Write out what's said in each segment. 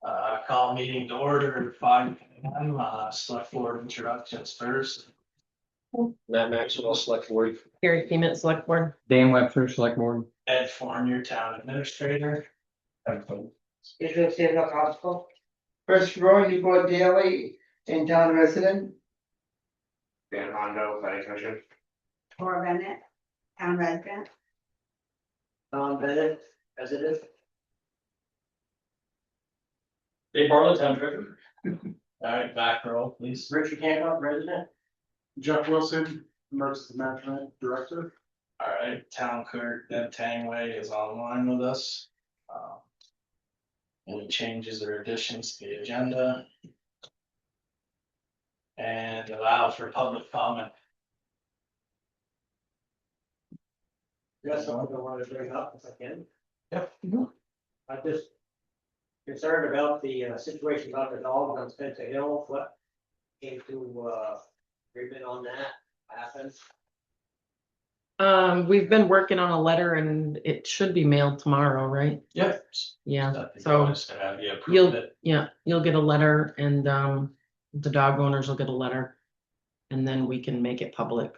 Call meeting to order at 5 p.m. Select board introductions first. Matt Maxwell, select board. Gary Peanut, Select Board. Dan Webster, Select Board. Ed Fournier, town administrator. Israel Silva Gospel. First Roy, Newport Daily, in town resident. Dan Hondo, planning commission. Laura Bennett, town resident. Tom Bennett, resident. Dave Barlow, town treasurer. All right, back row, please. Richard Hancock, resident. Jeff Wilson, emergency management director. All right, town clerk Deb Tangway is online with us. Any changes or additions to the agenda? And allow for public comment. Yes, something I wanted to bring up if I can. Yep. I'm just concerned about the situation about the dog on Spencer Hill, what came to agreement on that happened. We've been working on a letter and it should be mailed tomorrow, right? Yep. Yeah, so Just to have you approve you'll, it. yeah, you'll get a letter and, the dog owners will get a letter. And then we can make it public.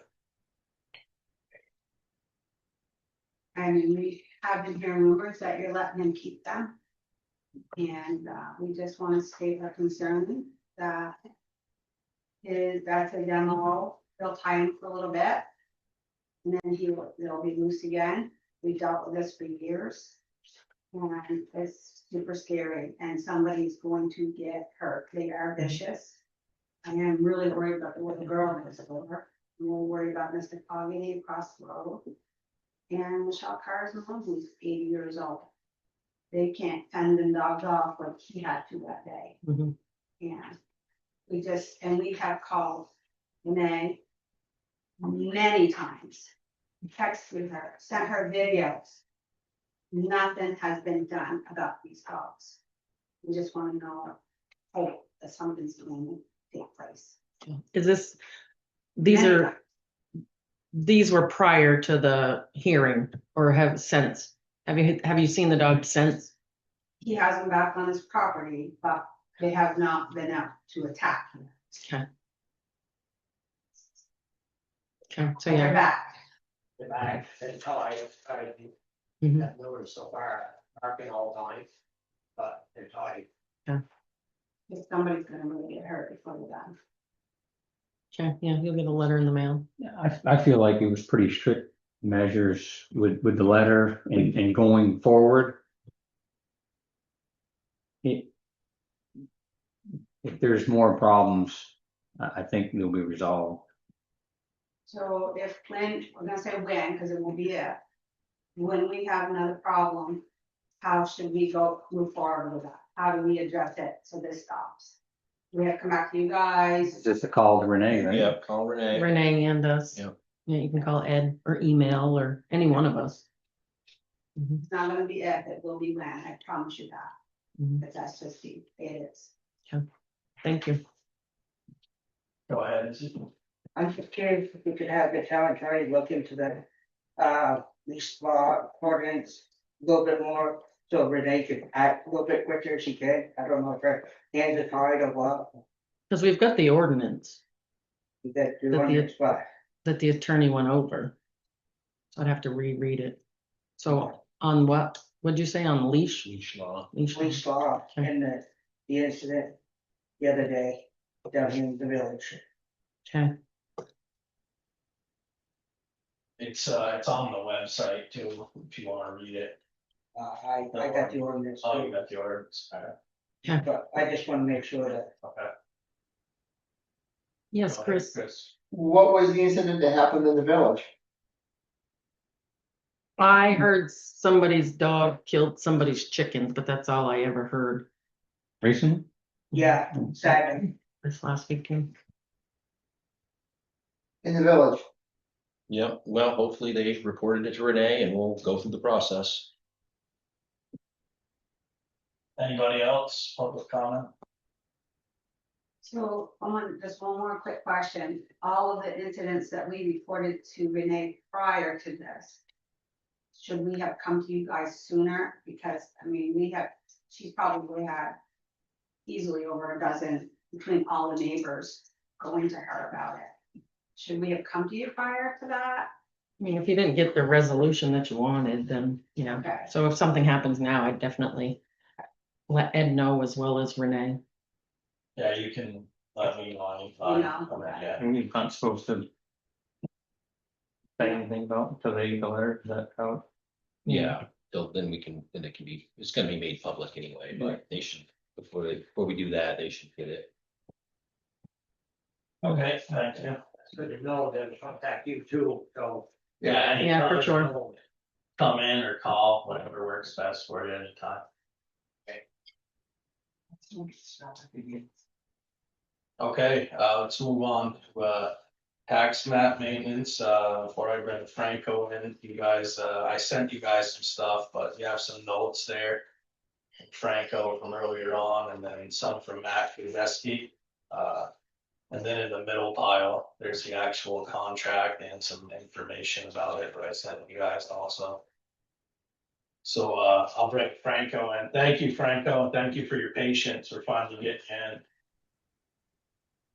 I mean, we have been hearing rumors that you're letting him keep them. And we just want to state our concern that that's a demo, they'll tie him for a little bit. And then they'll be loose again. We dealt with this for years. And it's super scary and somebody's going to get hurt. They are vicious. I am really worried about the little girl next door. I'm more worried about Mr. Coggany across the road. And Michelle Carr's mom, who's 80 years old. They can't fend them dogs off like he had to that day. Mhm. And we have called Renee many times, texted her, sent her videos. Nothing has been done about these dogs. We just want to know, hope that something's going to take place. Is this, these Many are, times. these were prior to the hearing or have since? Have you seen the dog since? He has them back on his property, but they have not been out to attack him. Okay. Okay, so But they're yeah. back. The back, and tied, tied, Mhm. that notice so far, barking all the time. But they're tied. If somebody's gonna really get hurt before they're done. Okay, yeah, you'll get a letter in the mail. Yeah, I feel like it was pretty strict measures with the letter and going forward. If there's more problems, I think they'll be resolved. So if when, we're gonna say when, because it will be it. When we have another problem, how should we move forward with that? How do we address it so this stops? We have to come back to you guys. It's just a call to Renee, right? Yep, call Renee. Renee and us. Yep. Yeah, you can call Ed or email or any one of us. Mhm. It's not gonna be if, it will be when, I promise you that. Mhm. But that's just the, it is. Thank you. Go ahead. I'm just curious if we could have the town attorney look into the, leash law ordinance a little bit more. So Renee could act a little bit quicker if she can. I don't know if her hands are tied or what. Because we've got the ordinance That you That want the- to explain. that the attorney went over. So I'd have to reread it. So on what'd you say on leash? Leash law. Leash. Leash law Okay. and the incident the other day down in the village. Okay, It's on the website too, if you want to read it. I got the ordinance, Oh, you got the orders. but I just want to make sure that. Okay. yes, Go ahead, Chris. What was the incident that happened in the village? I heard somebody's dog killed somebody's chickens, but that's all I ever heard Recently? Yeah, sadly. this last weekend. In the village? Yep, well, hopefully they've reported it to Renee and we'll go through the process. Anybody else, public comment? So just one more quick question. All of the incidents that we reported to Renee prior to this. Should we have come to you guys sooner? Because, I mean, she's probably had easily over a dozen between all the neighbors going to her about it. Should we have come to you prior to that? I mean, if you didn't get the resolution that you wanted, then, Okay. so if something happens now, I'd definitely let Ed know as well as Renee. Yeah, you can let me know You anytime. know. Yeah. And you're not supposed to say anything about until they get the letter, is that how? Yeah, then it can be, it's gonna be made public anyway, but they should, before we do that, they should get it. Okay, thank you. So to know that to contact you too, so. Yeah, Yeah, for anytime. sure. Come in or call, whatever works best for you anytime. Okay, let's move on to, tax map maintenance, before I bring Franco in, you guys, I sent you guys some stuff, but you have some notes there. Franco from earlier on, and then some from Matt Kuzeski. And then in the middle pile, there's the actual contract and some information about it, but I sent you guys also. So, I'll bring Franco in. Thank you, Franco, and thank you for your patience. We're finally getting in.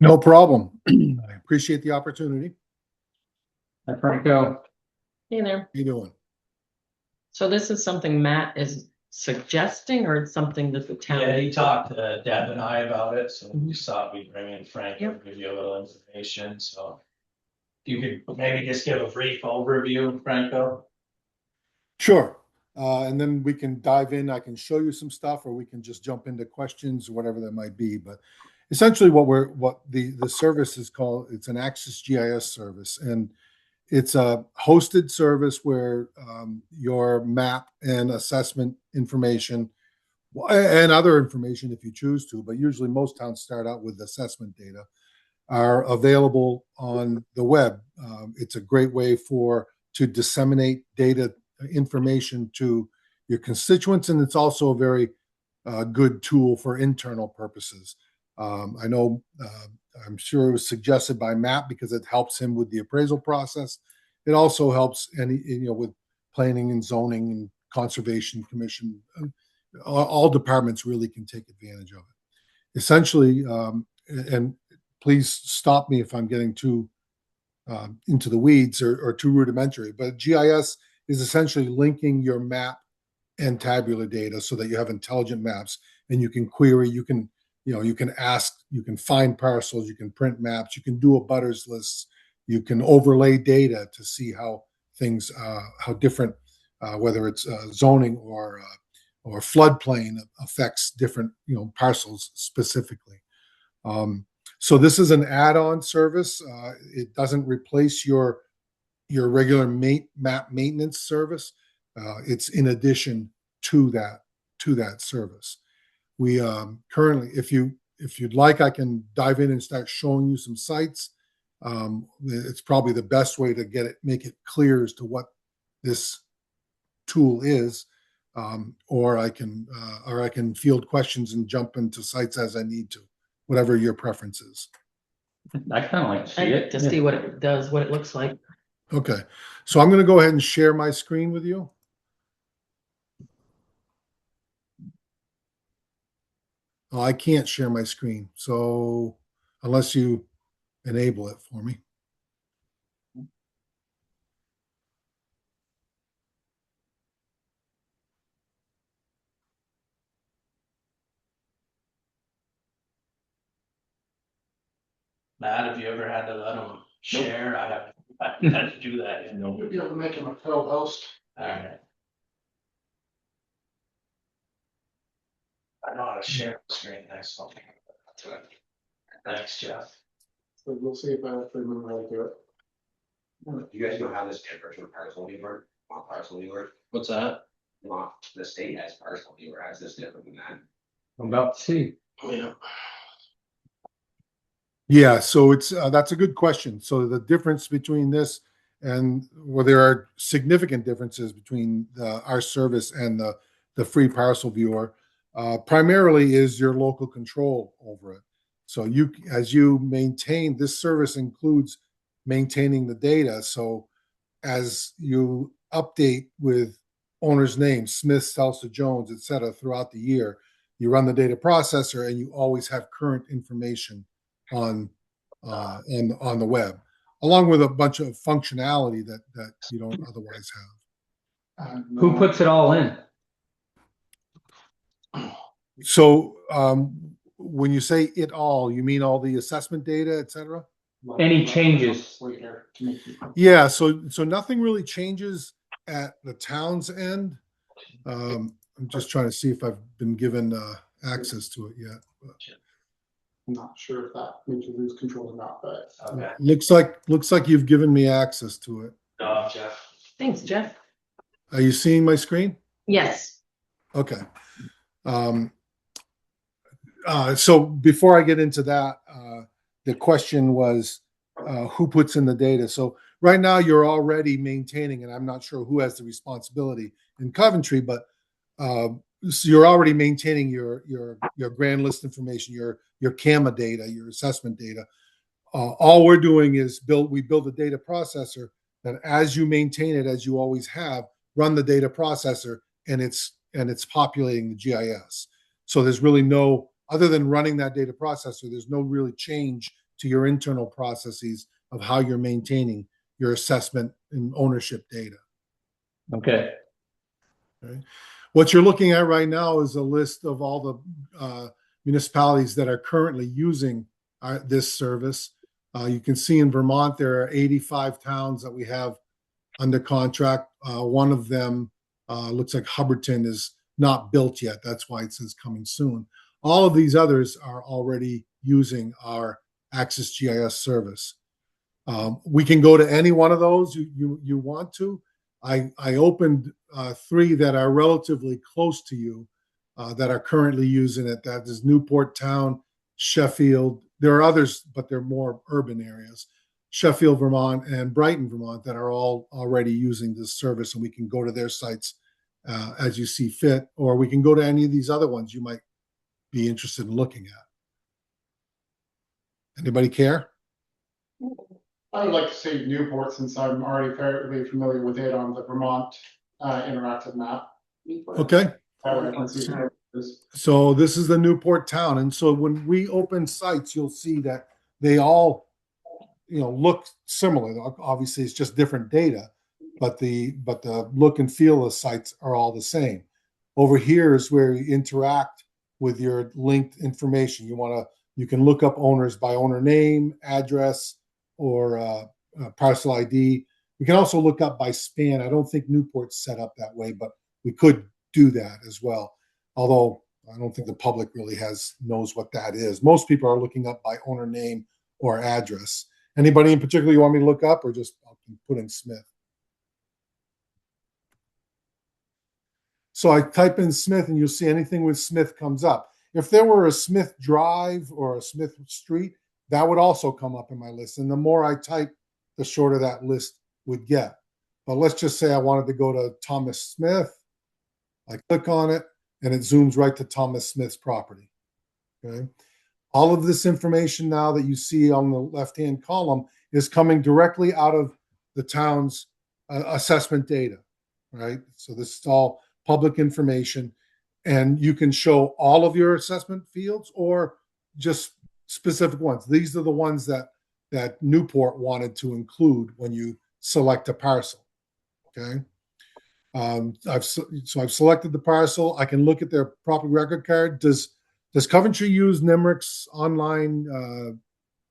No problem. I appreciate the opportunity. Hi, Franco. Hey there. How you doing? So this is something Matt is suggesting, or it's something that the town? Yeah, he talked to Deb and I about it, so we just thought we'd bring in Franco, Yep. give you a little information, so. If you could maybe just give a brief overview, Franco? Sure. And then we can dive in. I can show you some stuff, or we can just jump into questions or whatever that might be. But essentially what the service is called, it's an Axis GIS service. And it's a hosted service where your map and assessment information and other information if you choose to, but usually most towns start out with assessment data, are available on the web. It's a great way to disseminate data information to your constituents, and it's also a very good tool for internal purposes. I know, I'm sure it was suggested by Matt because it helps him with the appraisal process. It also helps with planning and zoning and conservation commission. All departments really can take advantage of it. Essentially, and please stop me if I'm getting too into the weeds or too rudimentary, but GIS is essentially linking your map and tabular data so that you have intelligent maps and you can query, you can ask, you can find parcels, you can print maps, you can do a butters list, you can overlay data to see how things, how different, whether it's zoning or floodplain affects different, parcels specifically. So this is an add-on service. It doesn't replace your regular map maintenance service. It's in addition to that service. We currently, if you'd like, I can dive in and start showing you some sites. It's probably the best way to make it clear as to what this tool is. Or I can field questions and jump into sites as I need to, whatever your preference is. I kind of like to see I'd it. to see what it does, what it looks like. Okay, so I'm going to go ahead and share my screen with you. Oh, I can't share my screen, so unless you enable it for me. Matt, have you ever had to let them share? I haven't had to do that yet. No. You'll be able to make him a co-host. Alright. I know how to share the screen next one. Thanks, Jeff. So we'll see if I actually remember how to do it. You guys know how this differs from parcel viewer, parcel viewer, What's that? the state has parcel viewer, how's this different than that? I'm about to see. Yeah. Yeah, so it's that's a good question. So the difference between this and there are significant differences between our service and the free parcel viewer. Primarily is your local control over it. So as you maintain, this service includes maintaining the data. So as you update with owner's names, Smith, Seltzer, Jones, et cetera, throughout the year, you run the data processor, and you always have current information on the web, along with a bunch of functionality that you don't otherwise have. Who puts it all in? So when you say it all, you mean all the assessment data, et cetera? Any changes? Yeah, so nothing really changes at the town's end. I'm just trying to see if I've been given access to it yet. I'm not sure if that means you lose control or not, but. Okay. Looks like you've given me access to it. Jeff. Thanks, Jeff. Are you seeing my screen? Yes. Okay. So before I get into that, the question was who puts in the data. So right now you're already maintaining, and I'm not sure who has the responsibility in Coventry, but so you're already maintaining your grand list information, your CAMA data, your assessment data. All we're doing is we build a data processor that, as you maintain it, as you always have, run the data processor, and it's populating the GIS. So there's really no, other than running that data processor, there's no really change to your internal processes of how you're maintaining your assessment and ownership data. Okay. Okay. What you're looking at right now is a list of all the municipalities that are currently using this service. You can see in Vermont, there are 85 towns that we have under contract. One of them looks like Hubbardton is not built yet. That's why it says coming soon. All of these others are already using our Access GIS service. We can go to any one of those you want to. I opened 3 that are relatively close to you that are currently using it. That is Newport Town, Sheffield. There are others, but they're more urban areas. Sheffield, Vermont, and Brighton, Vermont, that are all already using this service, and we can go to their sites as you see fit, or we can go to any of these other ones you might be interested in looking at. Anybody care? I would like to say Newport, since I'm already fairly familiar with it on the Vermont interactive map. Okay. That way I can see where it is. So this is the Newport town, and so when we open sites, you'll see that they all, look similar. Obviously, it's just different data, but the look and feel of sites are all the same. Over here is where you interact with your linked information. You can look up owners by owner name, address, or parcel ID. We can also look up by span. I don't think Newport's set up that way, but we could do that as well. Although I don't think the public really knows what that is. Most people are looking up by owner name or address. Anybody in particular you want me to look up, or just I'll put in Smith? So I type in Smith, and you'll see anything with Smith comes up. If there were a Smith Drive or a Smith Street, that would also come up in my list. And the more I type, the shorter that list would get. But let's just say I wanted to go to Thomas Smith. I click on it, and it zooms right to Thomas Smith's property. Okay. All of this information now that you see on the left-hand column is coming directly out of the town's assessment data, right? So this is all public information, and you can show all of your assessment fields or just specific ones. These are the ones that Newport wanted to include when you select a parcel. Okay. I've selected the parcel. I can look at their property record card. Does Coventry use NEMRIC's online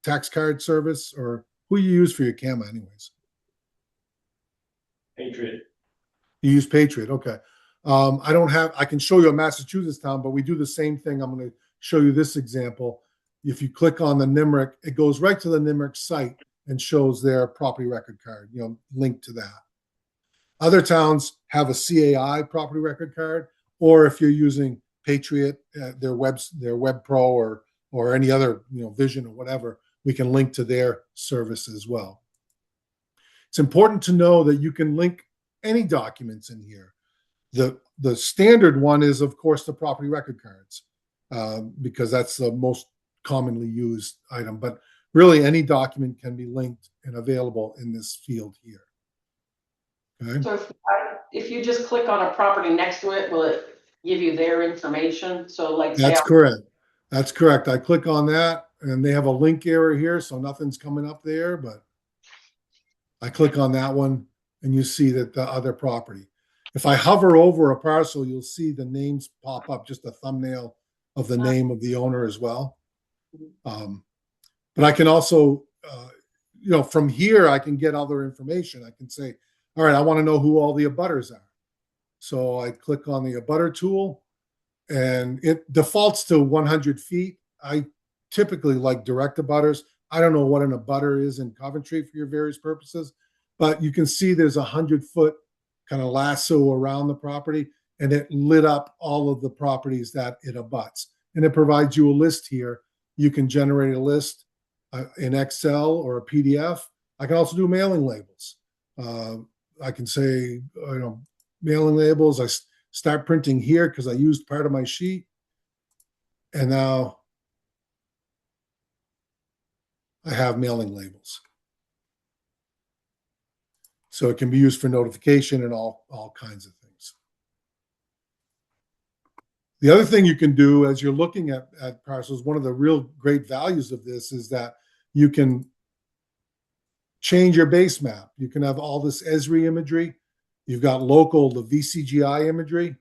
tax card service, or who you use for your CAMA anyways? Patriot. You use Patriot. Okay. I can show you a Massachusetts town, but we do the same thing. I'm going to show you this example. If you click on the NEMRIC, it goes right to the NEMRIC site and shows their property record card, linked to that. Other towns have a CAI property record card, or if you're using Patriot, their Web Pro or any other, Vision or whatever, we can link to their service as well. It's important to know that you can link any documents in here. The standard one is, of course, the property record cards, because that's the most commonly used item. But really, any document can be linked and available in this field here. Okay. So if you just click on a property next to it, will it give you their information, so like. say That's I- correct. That's correct. I click on that and they have a link error here, so nothing's coming up there, but I click on that one and you see that the other property. If I hover over a parcel, you'll see the names pop up, just a thumbnail of the name of the owner as well. But I can also, from here, I can get other information. I can say, all right, I want to know who all the abutters are. So I click on the abutter tool and it defaults to 100 feet. I typically like direct abutters. I don't know what an abutter is in Coventry for your various purposes, but you can see there's a 100-foot kind of lasso around the property, and it lit up all of the properties that it abuts. And it provides you a list here. You can generate a list in Excel or a PDF. I can also do mailing labels. I can say, mailing labels. I start printing here because I used part of my sheet. And now I have mailing labels. So it can be used for notification and all kinds of things. The other thing you can do as you're looking at parcels, one of the real great values of this is that you can change your base map. You can have all this Esri imagery. You've got local, the VCGI imagery.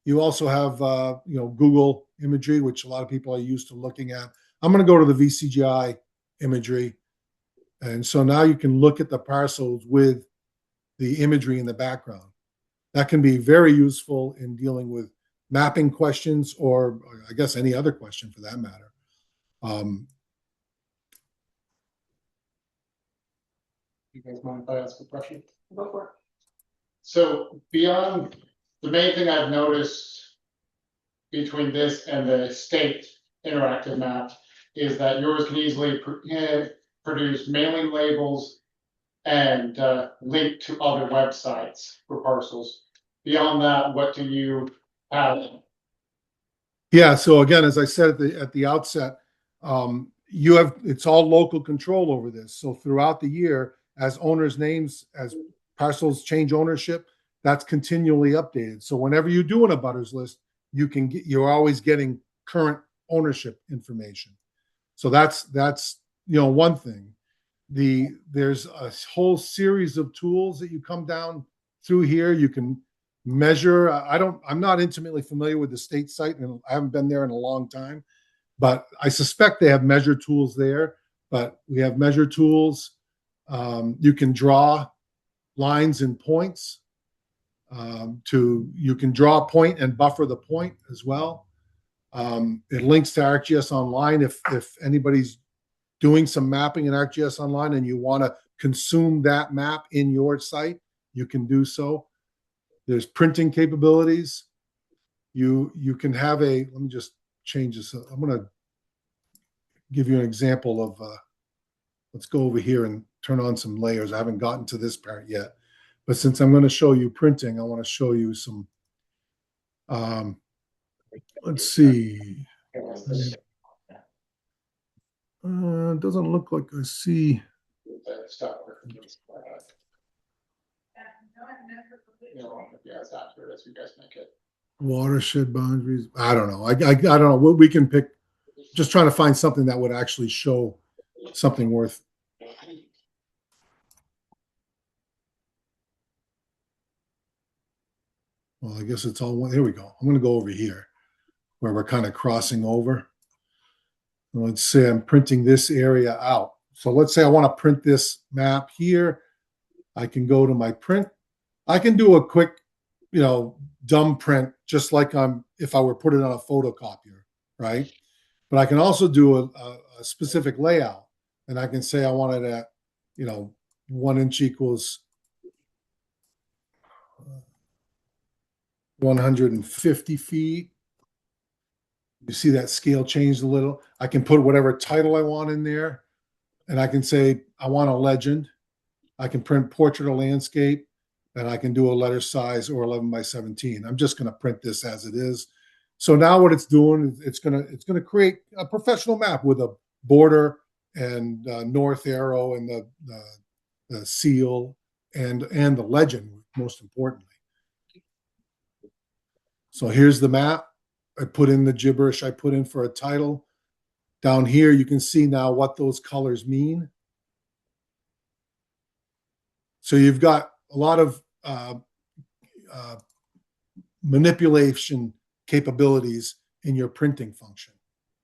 You also have, Google imagery, which a lot of people are used to looking at. I'm going to go to the VCGI imagery. And so now you can look at the parcels with the imagery in the background. That can be very useful in dealing with mapping questions, or I guess any other question for that matter. You guys mind if I ask a question? Go for it. So beyond, the main thing I've noticed between this and the state interactive map is that yours can easily produce mailing labels and link to other websites for parcels. Beyond that, what do you have? Yeah. So again, as I said at the outset, it's all local control over this. So throughout the year, as owners' names, as parcels change ownership, that's continually updated. So whenever you do an abutters list, you're always getting current ownership information. So that's one thing. There's a whole series of tools that you come down through here. You can measure. I'm not intimately familiar with the state site, and I haven't been there in a long time, but I suspect they have measure tools there. But we have measure tools. You can draw lines and points. You can draw a point and buffer the point as well. It links to ArcGIS Online. If anybody's doing some mapping in ArcGIS Online and you want to consume that map in your site, you can do so. There's printing capabilities. You can have let me just change this. I'm going to give you an example of, let's go over here and turn on some layers. I haven't gotten to this part yet, but since I'm going to show you printing, I want to show you some, let's see. It doesn't look like I see. It's accurate as you guys make it. Watershed boundaries. I don't know. I don't know. We can pick. Just trying to find something that would actually show something worth. Well, I guess it's all one. Here we go. I'm going to go over here where we're kind of crossing over. Let's say I'm printing this area out. So let's say I want to print this map here. I can go to my print. I can do a quick, dumb print, just like if I were put it on a photocopier, right? But I can also do a specific layout, and I can say I want it at, 1 inch equals 150 feet. You see that scale changed a little. I can put whatever title I want in there, and I can say I want a legend. I can print portrait or landscape, and I can do a letter size or 11 by 17. I'm just going to print this as it is. So now what it's doing, it's going to create a professional map with a border and north arrow and the seal and the legend, most importantly. So here's the map. I put in the gibberish I put in for a title. Down here, you can see now what those colors mean. So you've got a lot of manipulation capabilities in your printing function.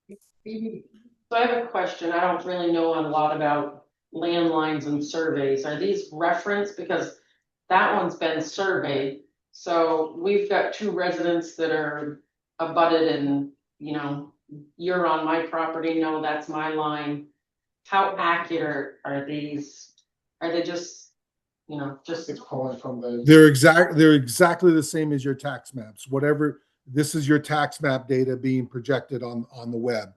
So I have a question. I don't really know a lot about landlines and surveys. Are these referenced? Because that one's been surveyed. So we've got two residents that are abutted and, you know, you're on my property. No, that's my line. How accurate are these? Are they just, you know, just It's pulling from the. They're exactly the same as your tax maps. Whatever, this is your tax map data being projected on the web.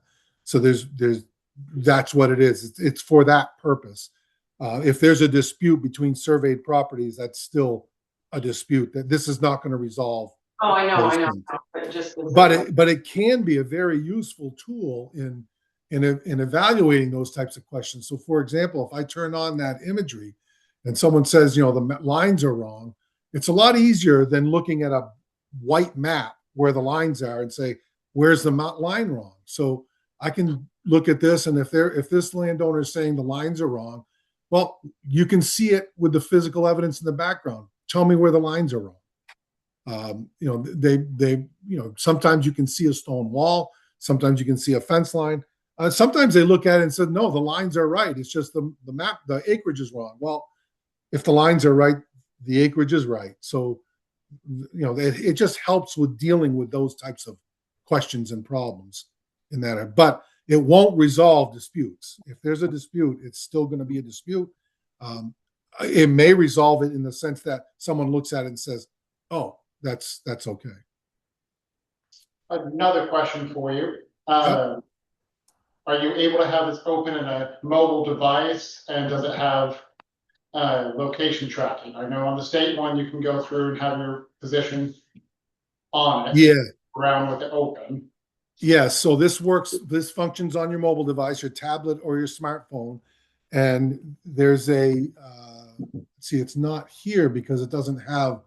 So that's what it is. It's for that purpose. If there's a dispute between surveyed properties, that's still a dispute that this is not going to resolve. Oh, I know, those I know. things. But just But it can be a very useful tool in evaluating those types of questions. So, for example, if I turn on that imagery and someone says, you know, the lines are wrong, it's a lot easier than looking at a white map where the lines are and say, where's the line wrong? So I can look at this, and if this landowner is saying the lines are wrong, well, you can see it with the physical evidence in the background. Tell me where the lines are wrong. You know, you know, sometimes you can see a stone wall, sometimes you can see a fence line. Sometimes they look at it and said, no, the lines are right. It's just the map, the acreage is wrong. Well, if the lines are right, the acreage is right. So, you know, it just helps with dealing with those types of questions and problems in that. But it won't resolve disputes. If there's a dispute, it's still going to be a dispute. It may resolve it in the sense that someone looks at it and says, oh, that's okay. Another question for you. Yep. Are you able to have this open in a mobile device, and does it have location tracking? I know on the state one, you can go through and have your position on it. Yeah. Around with it open. Yeah. So this functions on your mobile device, your tablet or your smartphone. And there's see, it's not here because it doesn't have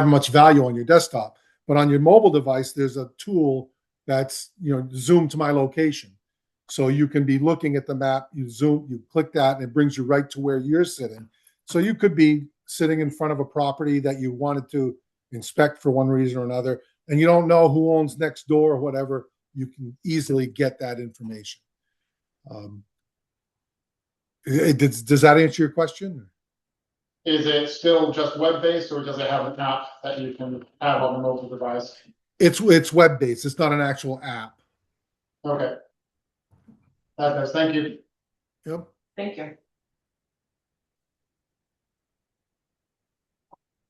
much value on your desktop. But on your mobile device, there's a tool that's, you know, zoom to my location. So you can be looking at the map, you zoom, you click that, and it brings you right to where you're sitting. So you could be sitting in front of a property that you wanted to inspect for one reason or another, and you don't know who owns next door or whatever. You can easily get that information. Does that answer your question? Is it still just web-based, or does it have an app that you can have on the mobile device? It's web-based. It's not an actual app. Okay. That does. Thank you. Yep. Thank you.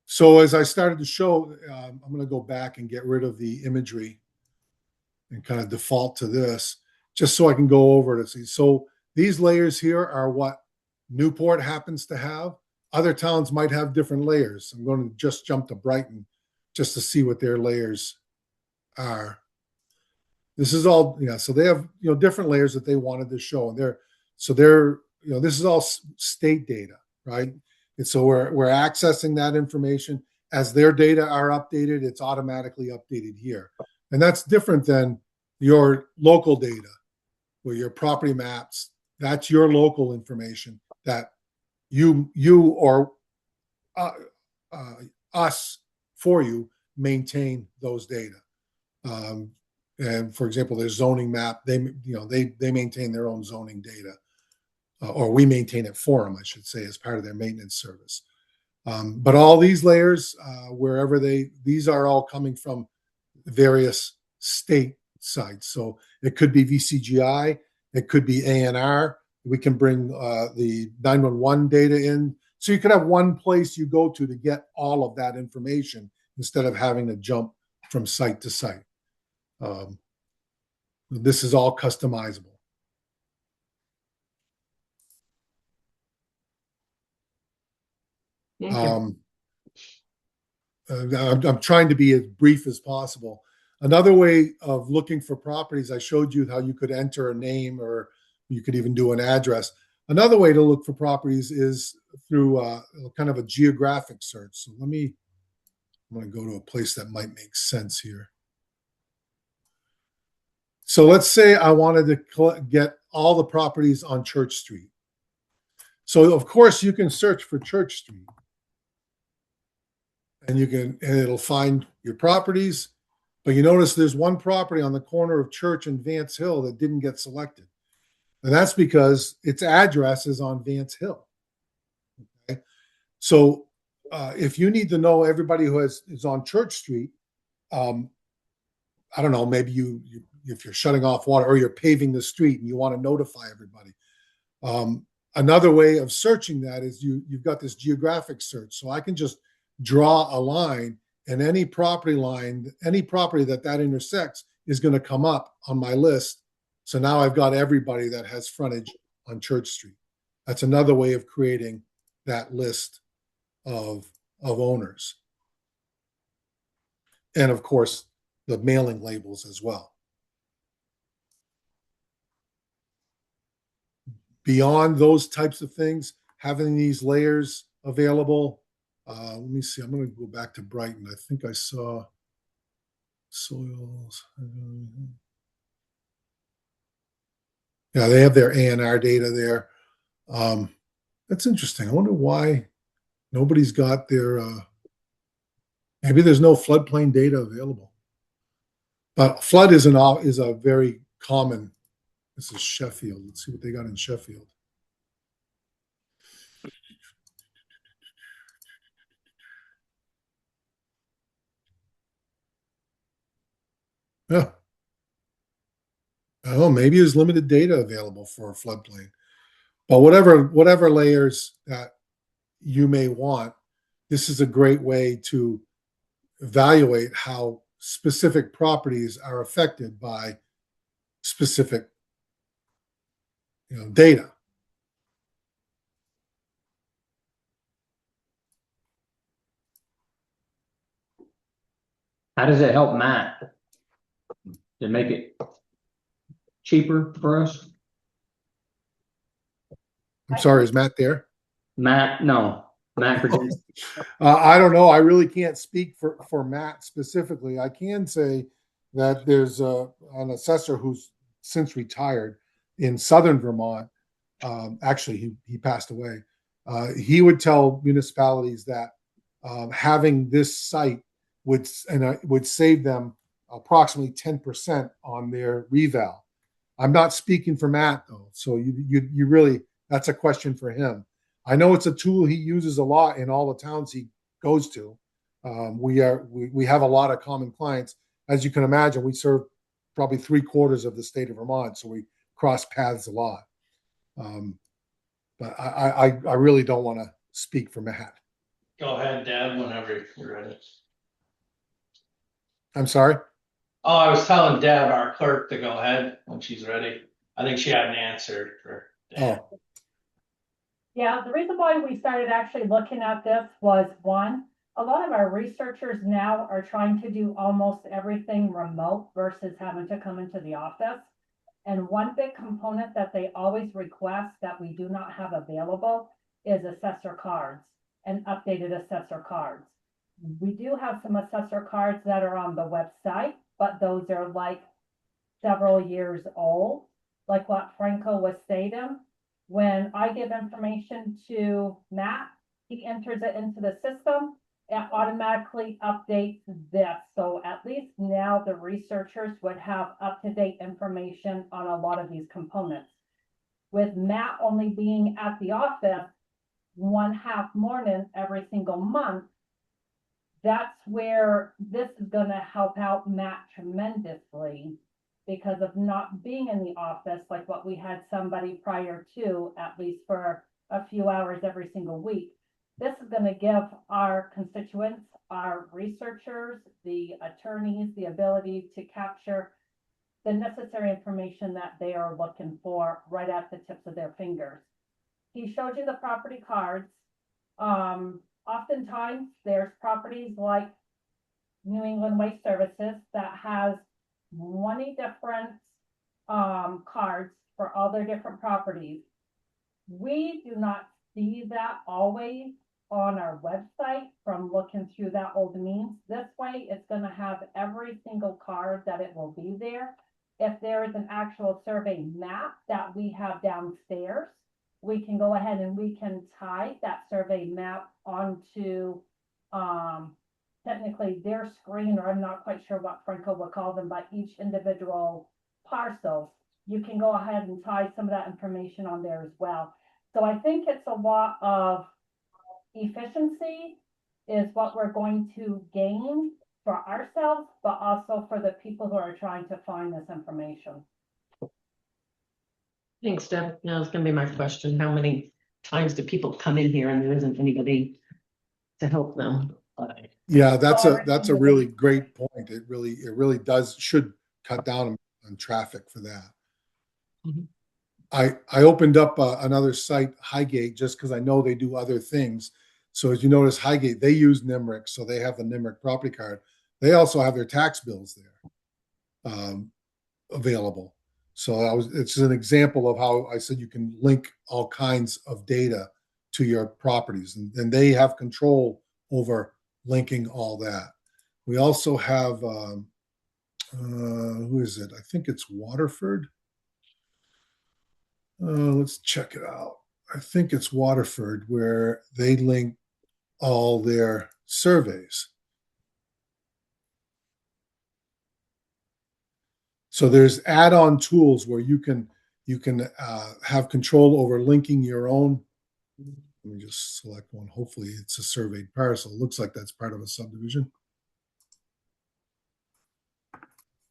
So as I started to show, I'm going to go back and get rid of the imagery and kind of default to this, just so I can go over to see. So these layers here are what Newport happens to have. Other towns might have different layers. I'm going to just jump to Brighton just to see what their layers are. This is all, yeah. So they have, you know, different layers that they wanted to show, and they're, you know, this is all state data, right? And so we're accessing that information as their data are updated. It's automatically updated here, and that's different than your local data, where your property maps. That's your local information that you or us for you maintain those data. And for example, their zoning map, they maintain their own zoning data, or we maintain it for them, I should say, as part of their maintenance service. But all these layers, wherever these are all coming from various state sites. So it could be VCGI, it could be ANR. We can bring the 911 data in. So you could have one place you go to get all of that information instead of having to jump from site to site. This is all customizable. I'm trying to be as brief as possible. Another way of looking for properties, I showed you how you could enter a name, or you could even do an address. Another way to look for properties is through kind of a geographic search. So let me I'm gonna go to a place that might make sense here. So let's say I wanted to get all the properties on Church Street. So of course you can search for Church Street. And it'll find your properties. But you notice there's one property on the corner of Church and Vance Hill that didn't get selected. And that's because its address is on Vance Hill. Okay. So if you need to know everybody who is on Church Street, I don't know, maybe if you're shutting off water or you're paving the street and you want to notify everybody. Another way of searching that is you've got this geographic search. So I can just draw a line, and any property that intersects is going to come up on my list. So now I've got everybody that has frontage on Church Street. That's another way of creating that list of owners. And of course, the mailing labels as well. Beyond those types of things, having these layers available. Let me see. I'm going to go back to Brighton. I think I saw soils. Yeah, they have their A&R data there. That's interesting. I wonder why nobody's got their. Maybe there's no floodplain data available. But flood is a very common. This is Sheffield. Let's see what they got in Sheffield. Yeah. Oh, maybe there's limited data available for a floodplain. But whatever layers that you may want, this is a great way to evaluate how specific properties are affected by specific data. How does it help Matt? To make it cheaper for us? I'm sorry, is Matt there? Matt, no. Matt, I don't know. I really can't speak for Matt specifically. I can say that there's an assessor who's since retired in southern Vermont. Actually, he passed away. He would tell municipalities that having this site would save them approximately 10% on their reval. I'm not speaking for Matt though, so you really, that's a question for him. I know it's a tool he uses a lot in all the towns he goes to. We have a lot of common clients. As you can imagine, we serve probably 3/4 of the state of Vermont, so we cross paths a lot. But I really don't want to speak for Matt. Go ahead, Deb, whenever you're ready. I'm sorry? Oh, I was telling Deb, our clerk, to go ahead when she's ready. I think she had an answer for Dan. Oh, Yeah, the reason why we started actually looking at this was, one, a lot of our researchers now are trying to do almost everything remote versus having to come into the office. And one big component that they always request that we do not have available is assessor cards and updated assessor cards. We do have some assessor cards that are on the website, but those are like several years old, like what Franco was stating. When I give information to Matt, he enters it into the system. It automatically updates this. So at least now the researchers would have up-to-date information on a lot of these components. With Matt only being at the office 1/2 morning every single month, that's where this is going to help out Matt tremendously, because of not being in the office like what we had somebody prior to, at least for a few hours every single week. This is going to give our constituents, our researchers, the attorneys, the ability to capture the necessary information that they are looking for right at the tips of their fingers. He showed you the property cards. Oftentimes there's properties like New England Waste Services that has 20 different cards for all their different properties. We do not see that always on our website from I'm looking through that old means. This way, it's gonna have every single card that it will be there. If there is an actual survey map that we have downstairs, we can go ahead and we can tie that survey map onto, technically their screen, or I'm not quite sure what Franco would call them, but each individual parcel, you can go ahead and tie some of that information on there as well. So I think it's a lot of efficiency is what we're going to gain for ourselves, but also for the people who are trying to find this information. Thanks, Deb. Now it's gonna be my question. How many times do people come in here and there isn't anybody to help them? Yeah, that's a really great point. It really should cut down on traffic for that. Mhm. I opened up another site, Highgate, just because I know they do other things. So as you notice, Highgate, they use NIMRIC, so they have the NIMRIC property card. They also have their tax bills there available. So it's an example of how I said you can link all kinds of data to your properties, and they have control over linking all that. We also have who is it? I think it's Waterford. Let's check it out. I think it's Waterford where they link all their surveys. So there's add-on tools where you can have control over linking your own. Let me just select one. Hopefully it's a surveyed parcel. It looks like that's part of a subdivision.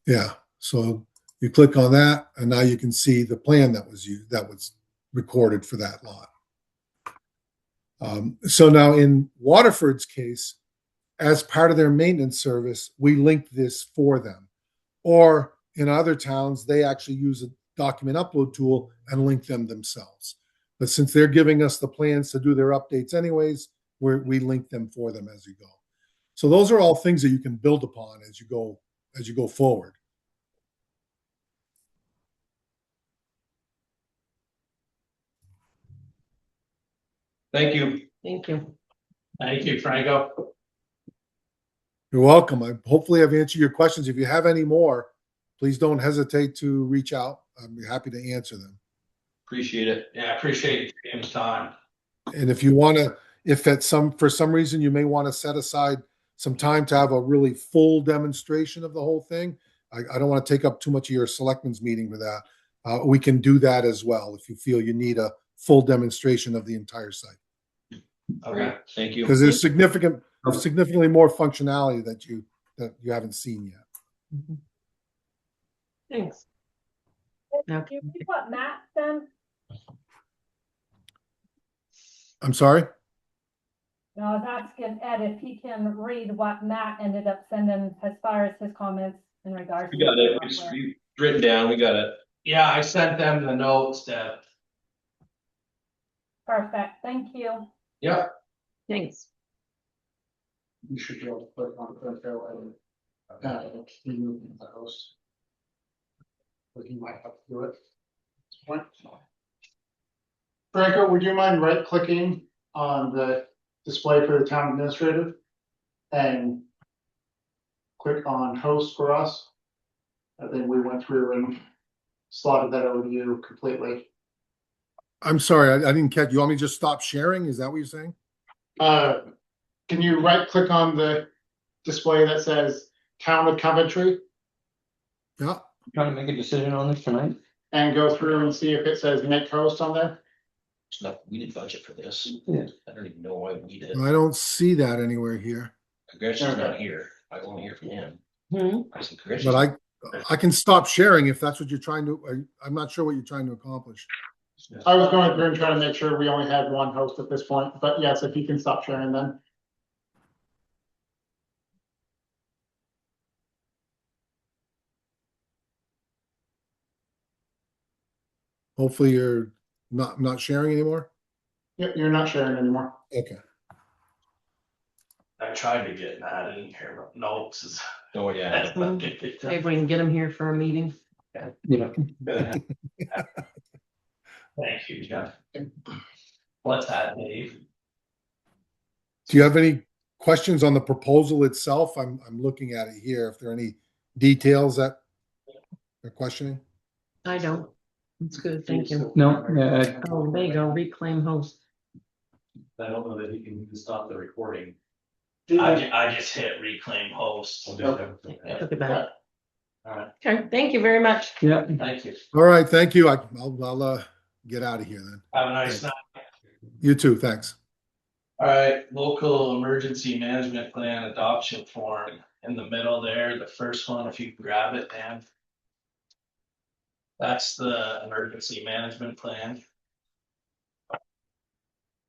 Yeah. So you click on that, and now you can see the plan that was used, that was recorded for that lot. So now in Waterford's case, as part of their maintenance service, we link this for them. Or in other towns, they actually use a document upload tool and link them themselves. But since they're giving us the plans to do their updates anyways, we link them for them as you go. So those are all things that you can build upon as you go forward. Thank you. Thank you. Thank you, Franco. You're welcome. Hopefully I've answered your questions. If you have any more, please don't hesitate to reach out. I'd be happy to answer them. Appreciate it. Yeah, I appreciate James' time. And if you want to, if for some reason you may want to set aside some time to have a really full demonstration of the whole thing, I don't want to take up too much of your selectmen's meeting for that. We can do that as well if you feel you need a full demonstration of the entire site. Okay, Thank you. Because there's significantly more functionality that you haven't seen yet. Mhm. Thanks. Can you read what Matt sent? I'm sorry? No, I was asking Ed if he can read what Matt ended up sending as far as his comments in regards. We got it. It's written down. We got it. yeah, I sent them the notes, Deb. Perfect, thank you. Yep. Thanks. You should be able to put it on the Franco and remove the host. But you might have to do it. Franco, would you mind right clicking on the display for the town administrator and click on host for us? I think we went through and slotted that over to you completely. I'm sorry, I didn't catch. You want me to just stop sharing? Is that what you're saying? Can you right click on the display that says Town of Coventry Yeah. Trying to make a decision on this tonight? and go through and see if it says make host on there? We didn't budget for this. Yeah. I don't even know why we need it. I don't see that anywhere here. Gretchen's not here. I only hear from him. I said, But I can stop sharing if that's what you're trying to. I'm not sure what you're trying to accomplish. I was going through and trying to make sure we only had one host at this point, but yes, if you can stop sharing then. Hopefully you're not sharing anymore. Yep, you're not sharing anymore. Okay. I tried to get Matt in here, but notes. Oh, yeah. Maybe we can get him here for a meeting. Yeah. Thank you, Jeff. What's that, Dave? Do you have any questions on the proposal itself? I'm looking at it here. If there are any details that they're questioning? I don't. It's good, thank you. No, Oh, there you go, reclaim host. I don't know that he can stop the recording. I just hit reclaim host. Took it back. Alright, Okay, thank you very much. yeah, thank you. All right, thank you. I'll get out of here then. Have a nice Thanks. night. You too, thanks. Alright, local emergency management plan adoption form in the middle there, the first one, if you can grab it, Dan. That's the emergency management plan.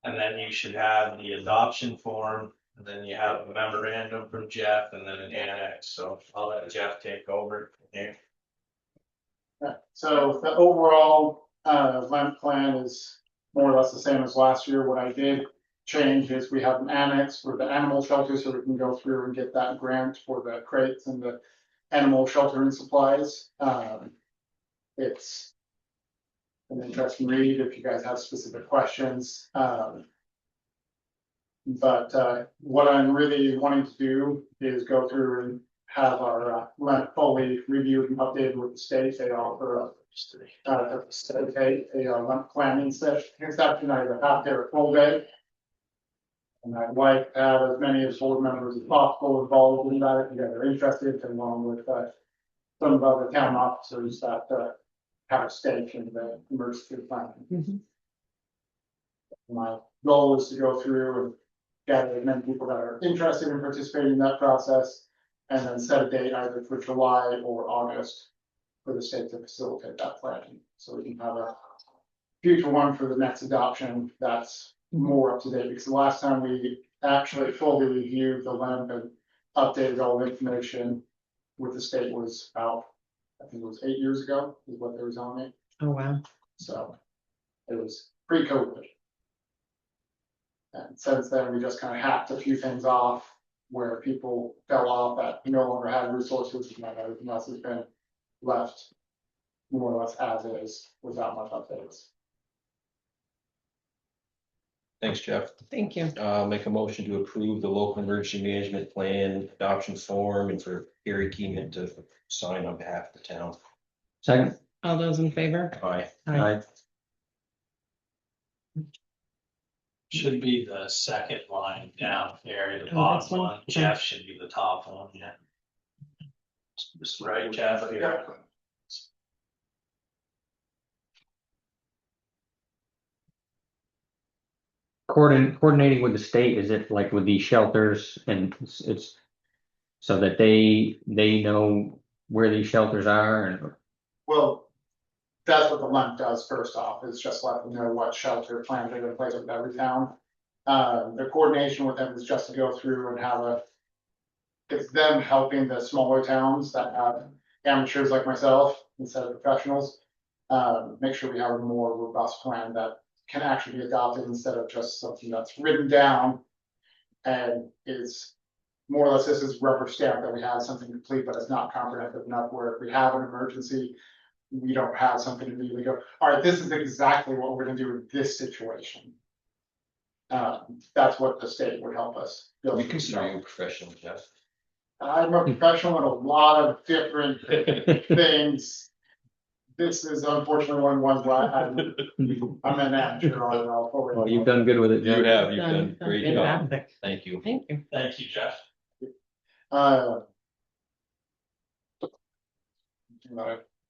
And then you should have the adoption form, and then you have a memorandum from Jeff and then an annex, so I'll let Jeff take over from here. So the overall, Lent plan is more or less the same as last year. What I did change is we have an annex for the animal shelter, so we can go through and get that grant for the crates and the animal sheltering supplies. It's an interesting read if you guys have specific questions. But what I'm really wanting to do is go through and have our Lent fully reviewed and updated with the state. They offer to facilitate a Lent planning session, either half day or full day. And I'd like to have as many of the board members as possible involved in that if you guys are interested, along with some of the other town officers that have a stake in the emergency planning. My goal is to go through and gather as many people that are interested in participating in that process, and then set a date either for July or August for the state to facilitate that planning. So we can have a future one for the next adoption that's more up to date, because the last time we actually fully reviewed the LEMP and updated all the information with the state was about, I think it was 8 years ago, is what they were telling me. Oh, wow. So it was pre-COVID. And since then, we just kind of hacked a few things off where people fell off that no longer had resources, and everything else has been left more or less as is without much updates. Thanks, Jeff. Thank you. Make a motion to approve the local emergency management plan adoption form and for Gary Keenan to sign on behalf of the town. second, All those in favor? Aye. aye, Should be the second line down here, the Oh, this bottom one? one, Jeff should be the top one, yeah. Just right, Jeff, here. coordinating with the state, is it like with these shelters and it's so that they know where these shelters are and, Well, that's what the LEMP does first off, is just let them know what shelter plans are in place with every town. The coordination with them is just to go through and have it's them helping the smaller towns that have amateurs like myself instead of professionals. Make sure we have a more robust plan that can actually be adopted instead of just something that's written down. And is more or less, this is rubber stamp that we have something complete, but it's not comprehensive enough where if we have an emergency, we don't have something to immediately go, all right, this is exactly what we're gonna do in this situation. That's what the state would help us build. We consider you a professional, Jeff. I'm a professional in a lot of different things. This is unfortunately one of the ones where I'm an amateur on it all. well, you've done good with it, You Jeff. have, you've done a great job. Fantastic. Thank you. Thank you. Thank you, Jeff. I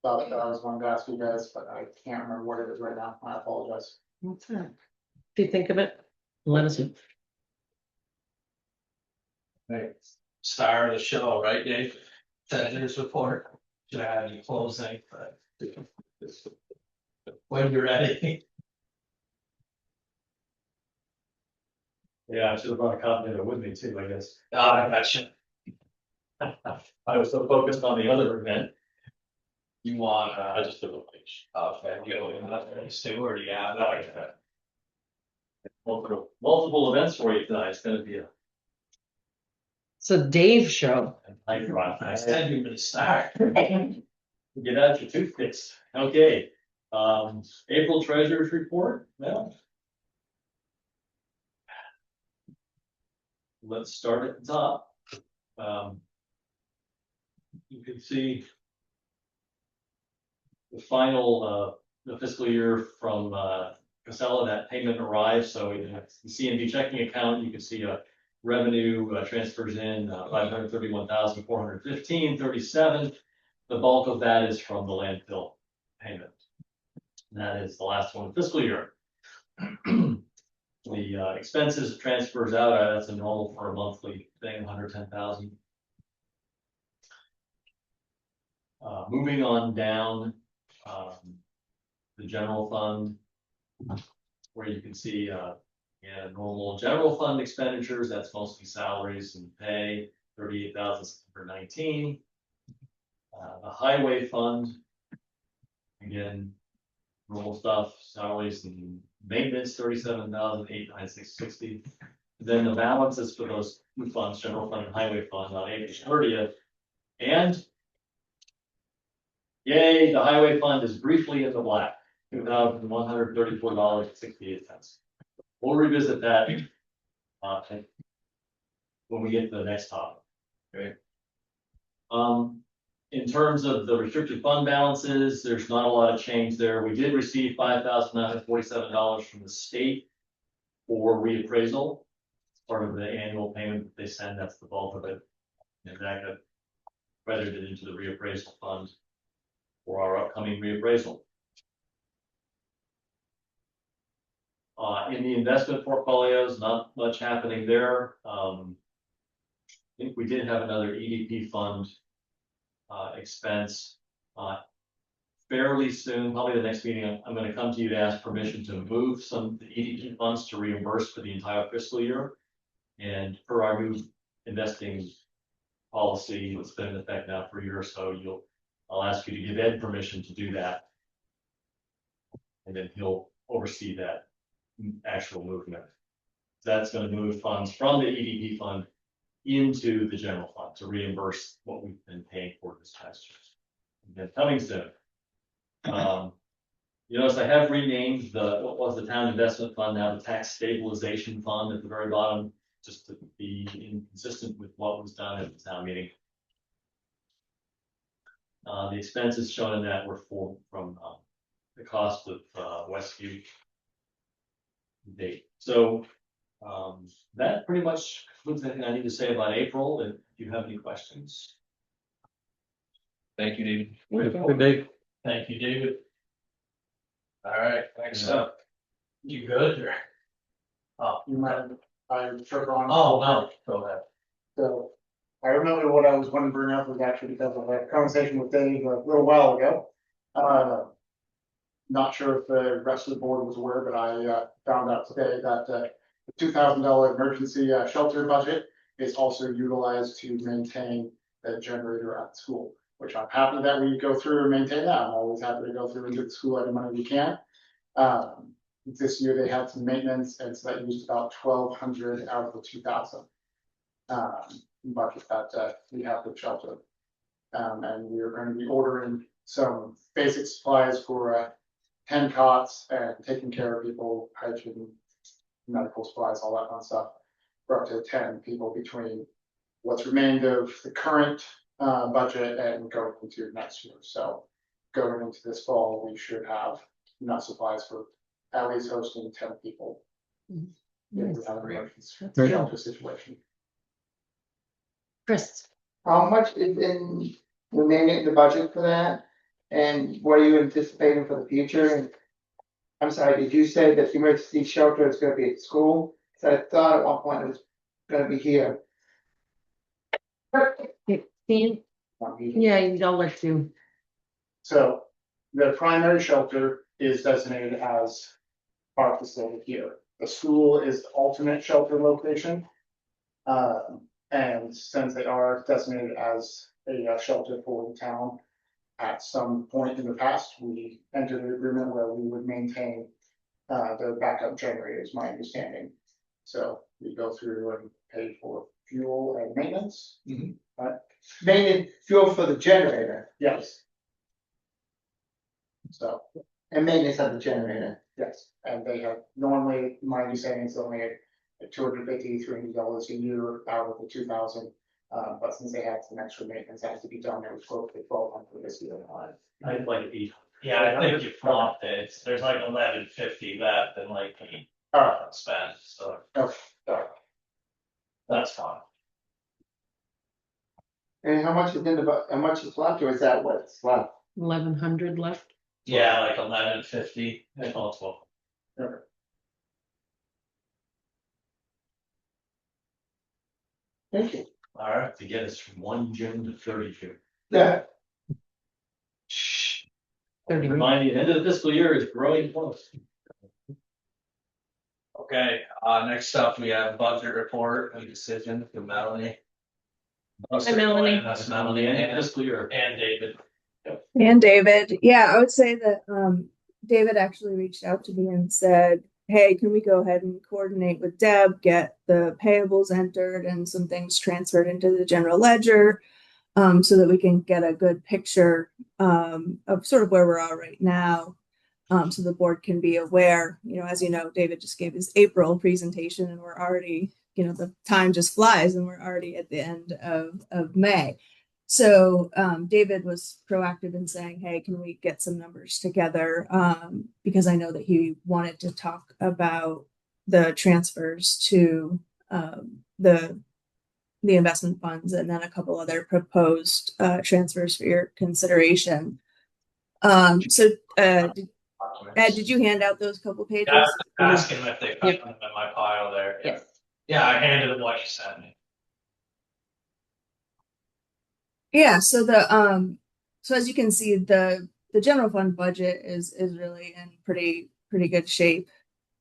thought that I was one to ask you guys, but I can't remember what it is right now. I apologize. What's that? If you think of it, let us know. Star of the show, right, Dave? Senator's report, should have had you closing, but. When you're ready. Yeah, I should have brought a copy of it with me too, I guess. I gotcha. I was so focused on the other event, You want, I just took a page. okay, you go in that place too, or do you have that? Multiple events for you tonight, it's gonna be a. It's a Dave show. I said you were gonna start. Get out your toothpicks, okay, April treasurer's report, well. let's start at the top. You can see the final, the fiscal year from, Casella, that payment arrived, so you have the CNB checking account, you can see a revenue transfers in 531,415.37. The bulk of that is from the landfill payment. And that is the last one fiscal year. The expenses transfers out, that's a normal for a monthly thing, 110,000. Moving on down, the general fund, where you can see normal general fund expenditures, that's mostly salaries and pay, 38,619. The highway fund, again, normal stuff, salaries and maintenance, 37,896.60. Then the balances for those two funds, general fund and highway fund, on April 30th. And yay, the highway fund is briefly in the black, $2,134.68. We'll revisit that when we get to the next topic. Okay. In terms of the restricted fund balances, there's not a lot of change there. We did receive $5,947 from the state for reappraisal. Part of the annual payment that they send, that's the bulk of it. And that got credited into the reappraisal fund for our upcoming reappraisal. In the investment portfolios, not much happening there. I think we did have another EDP fund expense fairly soon, probably the next meeting. I'm going to come to you to ask permission to move some of the EDP funds to reimburse for the entire fiscal year. And per our new investing policy, it's been in effect now for a year or so, I'll ask you to give Ed permission to do that. And then he'll oversee that actual movement. That's going to move funds from the EDP fund into the general fund to reimburse what we've been paying for this past year. And coming soon. You notice I have renamed what was the town investment fund now the tax stabilization fund at the very bottom, just to be inconsistent with what was done at the town meeting. The expenses shown in that were from the cost of Westview date. So that pretty much concludes anything I need to say about April. If you have any questions. Thank you, David. Good day. Thank you, David. All right, next up. You good or? Oh, You might, I took on. oh, no, go ahead. So I remember what I was wanting to bring up was actually because of a conversation with Dave a little while ago. Not sure if the rest of the board was aware, but I found out today that the $2,000 emergency shelter budget is also utilized to maintain the generator at school, which I'm happy that we go through and maintain that. I'm always happy to go through and get the school any money we can. This year they had some maintenance, and so that used about 1,200 out of the 2,000 budget that we have for shelter. And we are going to be ordering some basic supplies for 10 cots and taking care of people, hygiene, medical supplies, all that fun stuff, for up to 10 people between what's remained of the current budget and going into next year. So going into this fall, we should have enough supplies for at least hosting 10 people. If we have an emergency shelter situation. Chris. How much is in remaining in the budget for that? And what are you anticipating for the future? And I'm sorry, did you say that the emergency shelter is gonna be at school? So I thought at one point it was gonna be here. Steve? Yeah, I'll let you. So the primary shelter is designated as our facility here. The school is the alternate shelter location. And since they are designated as a shelter for the town, at some point in the past, we entered an agreement where we would maintain their backup generators, my understanding. So we go through and pay for fuel and maintenance. Mainly fuel for the generator Yes. So, and maintenance of the generator. yes, and they have normally, my understanding is only $250, $300 a year out of the 2,000. But since they had some extra maintenance that had to be done, they were close to 1,200 for this year. I'd like to eat. Yeah, I think you flopped it. There's like 1150 left and like spent, so Okay. that's fine. And how much is in the, how much is left, or is that what's left? 1,100 left. Yeah, like 1150. Multiple. Thank you. All right. To get us from 1 June to 32. Yeah. Remind you, end of the fiscal year is growing close. Okay, next up, we have budget report and decision from Melanie. Hi, Melanie. That's Melanie End of and fiscal year. David. And David, yeah, I would say that David actually reached out to me and said, hey, can we go ahead and coordinate with Deb, get the payables entered and some things transferred into the general ledger, so that we can get a good picture of sort of where we're at right now, so the board can be aware. You know, as you know, David just gave his April presentation and we're already, you know, the time just flies and we're already at the end of May. So David was proactive in saying, hey, can we get some numbers together? Because I know that he wanted to talk about the transfers to the investment funds and then a couple other proposed transfers for your consideration. Ed, did you hand out those couple pages? Yeah, I was asking if they put them in my pile there. Yes. Yeah, I handed him what you sent me. Yeah, so so as you can see, the general fund budget is really in pretty good shape.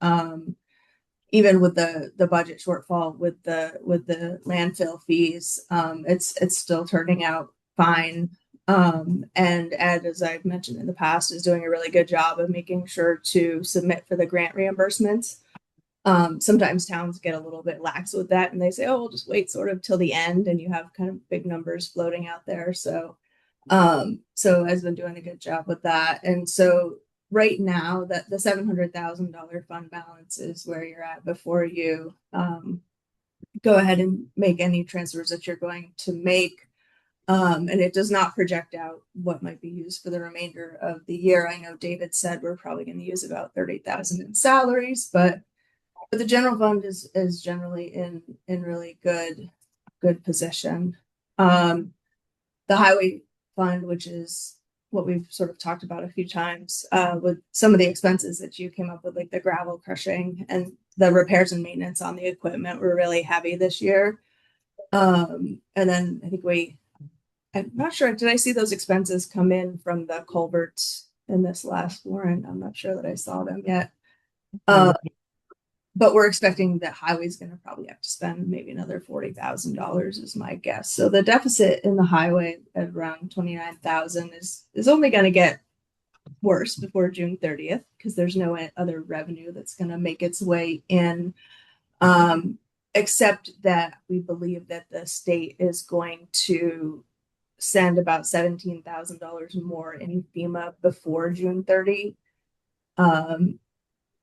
Even with the budget shortfall with the landfill fees, it's still turning out fine. And Ed, as I've mentioned in the past, is doing a really good job of making sure to submit for the grant reimbursements. Sometimes towns get a little bit lax with that and they say, oh, we'll just wait sort of till the end, and you have kind of big numbers floating out there. So Ed's been doing a good job with that. And so right now that the $700,000 fund balance is where you're at before you go ahead and make any transfers that you're going to make. And it does not project out what might be used for the remainder of the year. I know David said we're probably going to use about 30,000 in salaries, but the general fund is generally in really good position. The highway fund, which is what we've sort of talked about a few times, with some of the expenses that you came up with, like the gravel crushing and the repairs and maintenance on the equipment, were really heavy this year. And then I think I'm not sure, did I see those expenses come in from the culverts in this last warrant? I'm not sure that I saw them yet. But we're expecting that highway's going to probably have to spend maybe another $40,000 is my guess. So the deficit in the highway at around 29,000 is only going to get worse before June 30th, because there's no other revenue that's going to make its way in, except that we believe that the state is going to send about $17,000 more in FEMA before June 30.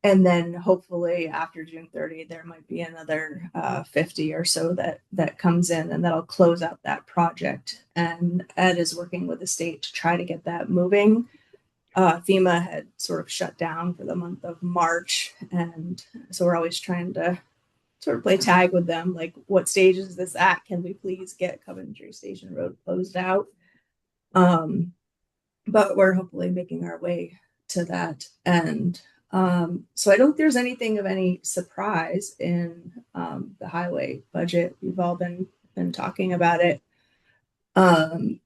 And then hopefully after June 30, there might be another 50 or so that comes in, and that'll close out that project. And Ed is working with the state to try to get that moving. FEMA had sort of shut down for the month of March. And so we're always trying to sort of play tag with them. Like, what stage is this at? Can we please get Coventry Station Road closed out? But we're hopefully making our way to that end. So I don't think there's anything of any surprise in the highway budget. We've all been talking about it. But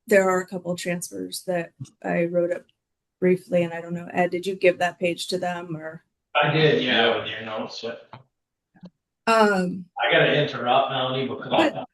there are a couple of transfers that I wrote up briefly, and I don't know, Ed, did you give that page to them or? I did, yeah, with your notes. I gotta interrupt Melanie because I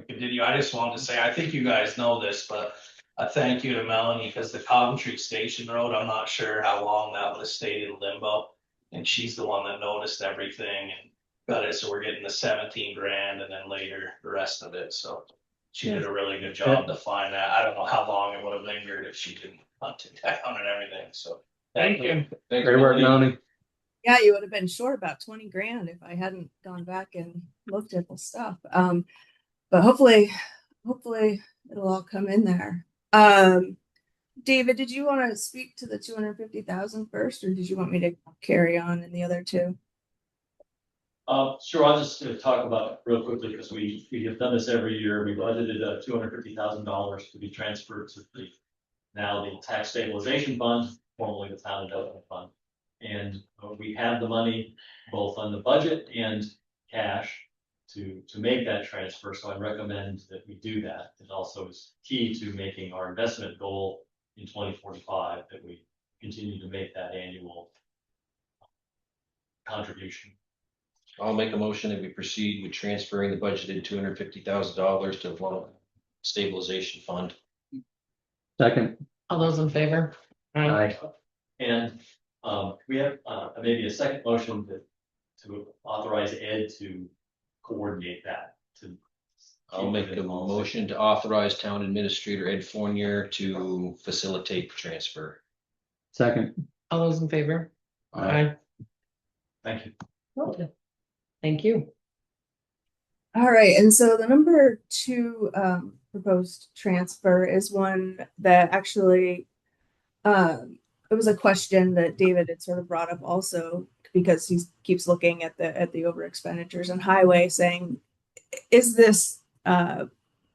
continue. I just wanted to say, I think you guys know this, but a thank you to Melanie, because the Coventry Station Road, I'm not sure how long that would have stayed in limbo. And she's the one that noticed everything and got it. So we're getting the 17 grand and then later the rest of it. So she did a really good job to find that. I don't know how long it would have lingered if she didn't hunt it down and everything. So thank you. Great work, Melanie. Yeah, you would have been short about 20 grand if I hadn't gone back and looked at the stuff. But hopefully it'll all come in there. David, did you want to speak to the 250,000 first, or did you want me to carry on in the other two? Sure, I'll just talk about it real quickly because we have done this every year. We budgeted $250,000 to be transferred to now the tax stabilization fund, formerly the town development fund. And we have the money both on the budget and cash to make that transfer. So I recommend that we do that. It also is key to making our investment goal in 2045 that we continue to make that annual contribution. I'll make a motion that we proceed with transferring the budgeted $250,000 to the stabilization fund. Second. All those in favor? Aye. And we have maybe a second motion to authorize Ed to coordinate that. I'll make a motion to authorize Town Administrator Ed Fournier to facilitate the transfer. Second. All those in favor? Aye. Thank you. Okay. Thank you. All right, and so the number 2 proposed transfer is one that actually it was a question that David had sort of brought up also, because he keeps looking at the over expenditures on highway, saying, is this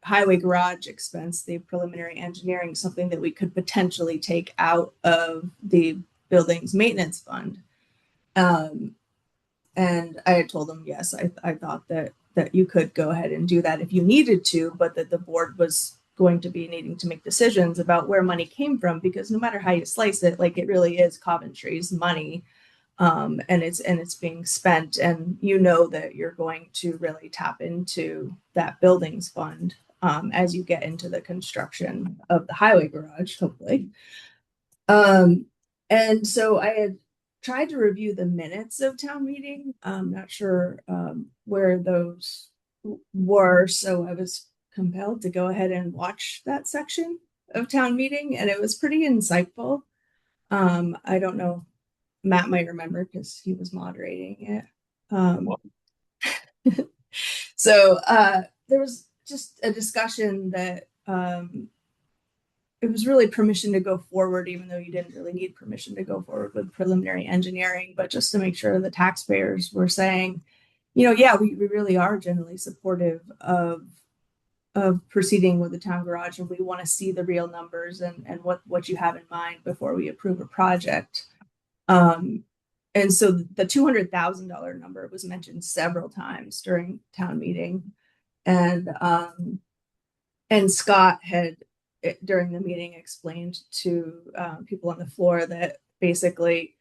highway garage expense, the preliminary engineering, something that we could potentially take out of the buildings maintenance fund? And I had told him, yes, I thought that you could go ahead and do that if you needed to, but that the board was going to be needing to make decisions about where money came from, because no matter how you slice it, like, it really is Coventry's money, and it's being spent, and you know that you're going to really tap into that buildings fund as you get into the construction of the highway garage, hopefully. And so I had tried to review the minutes of town meeting. I'm not sure where those were, so I was compelled to go ahead and watch that section of town meeting, and it was pretty insightful. I don't know, Matt might remember because he was moderating it. So there was just a discussion that it was really permission to go forward, even though you didn't really need permission to go forward with preliminary engineering, but just to make sure the taxpayers were saying, yeah, we really are generally supportive of proceeding with the town garage, and we want to see the real numbers and what you have in mind before we approve a project. And so the $200,000 number was mentioned several times during town meeting, and Scott had, during the meeting, explained to people on the floor that basically,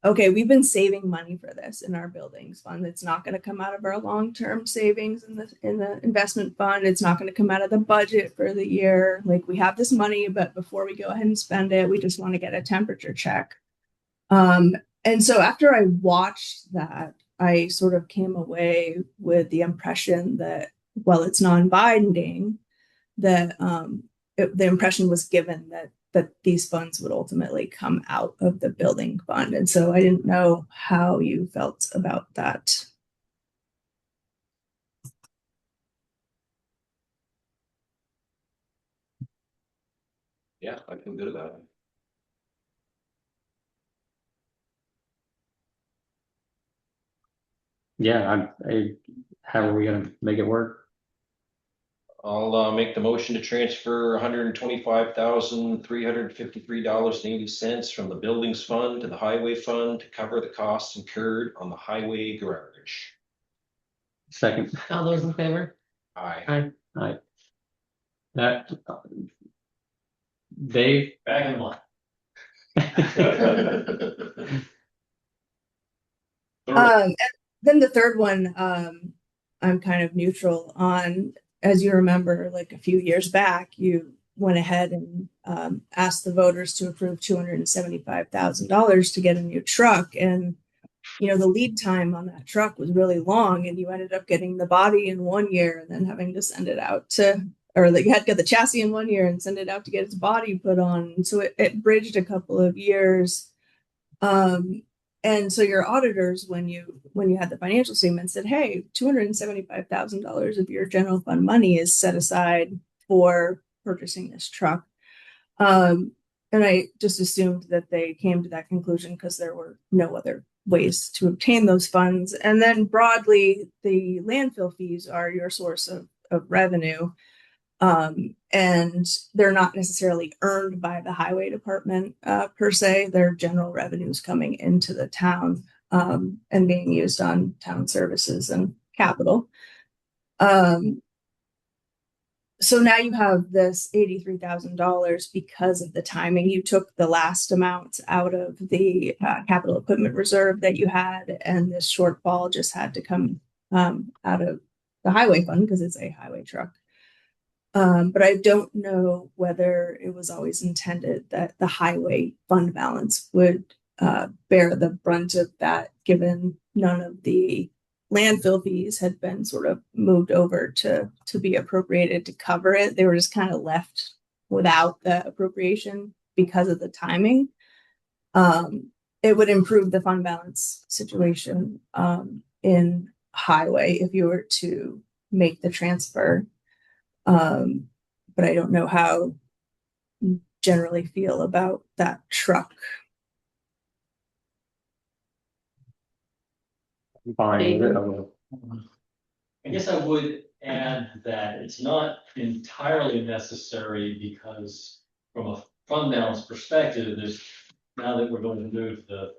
okay, we've been saving money for this in our buildings fund. It's not going to come out of our long-term savings in the investment fund. It's not going to come out of the budget for the year. Like, we have this money, but before we go ahead and spend it, we just want to get a temperature check. And so after I watched that, I sort of came away with the impression that, while it's non-binding, that the impression was given that these funds would ultimately come out of the building fund. And so I didn't know how you felt about that. Yeah, I feel good about it. Yeah, how are we gonna make it work? I'll make the motion to transfer $125,353.80 from the buildings fund to the highway fund to cover the costs incurred on the highway garage. Second. All those in favor? Aye. Aye. That, Dave? Back in line. And then the third one, I'm kind of neutral on. As you remember, like a few years back, you went ahead and asked the voters to approve $275,000 to get a new truck. And, the lead time on that truck was really long, and you ended up getting the body in 1 year and then having to send it out or that you had to get the chassis in 1 year and send it out to get its body put on. So it bridged a couple of years. And so your auditors, when you had the financial statement, said, hey, $275,000 of your general fund money is set aside for purchasing this truck. And I just assumed that they came to that conclusion because there were no other ways to obtain those funds. And then broadly, the landfill fees are your source of revenue. And they're not necessarily earned by the highway department per se. They're general revenues coming into the town and being used on town services and capital. So now you have this $83,000 because of the timing. You took the last amount out of the capital equipment reserve that you had, and this shortfall just had to come out of the highway fund because it's a highway truck. But I don't know whether it was always intended that the highway fund balance would bear the brunt of that, given none of the landfill fees had been sort of moved over to be appropriated to cover it. They were just kind of left without the appropriation because of the timing. It would improve the fund balance situation in highway if you were to make the transfer. But I don't know how you generally feel about that truck. Fine with it. I guess I would add that it's not entirely necessary because from a fund balance perspective, there's now that we're going to move the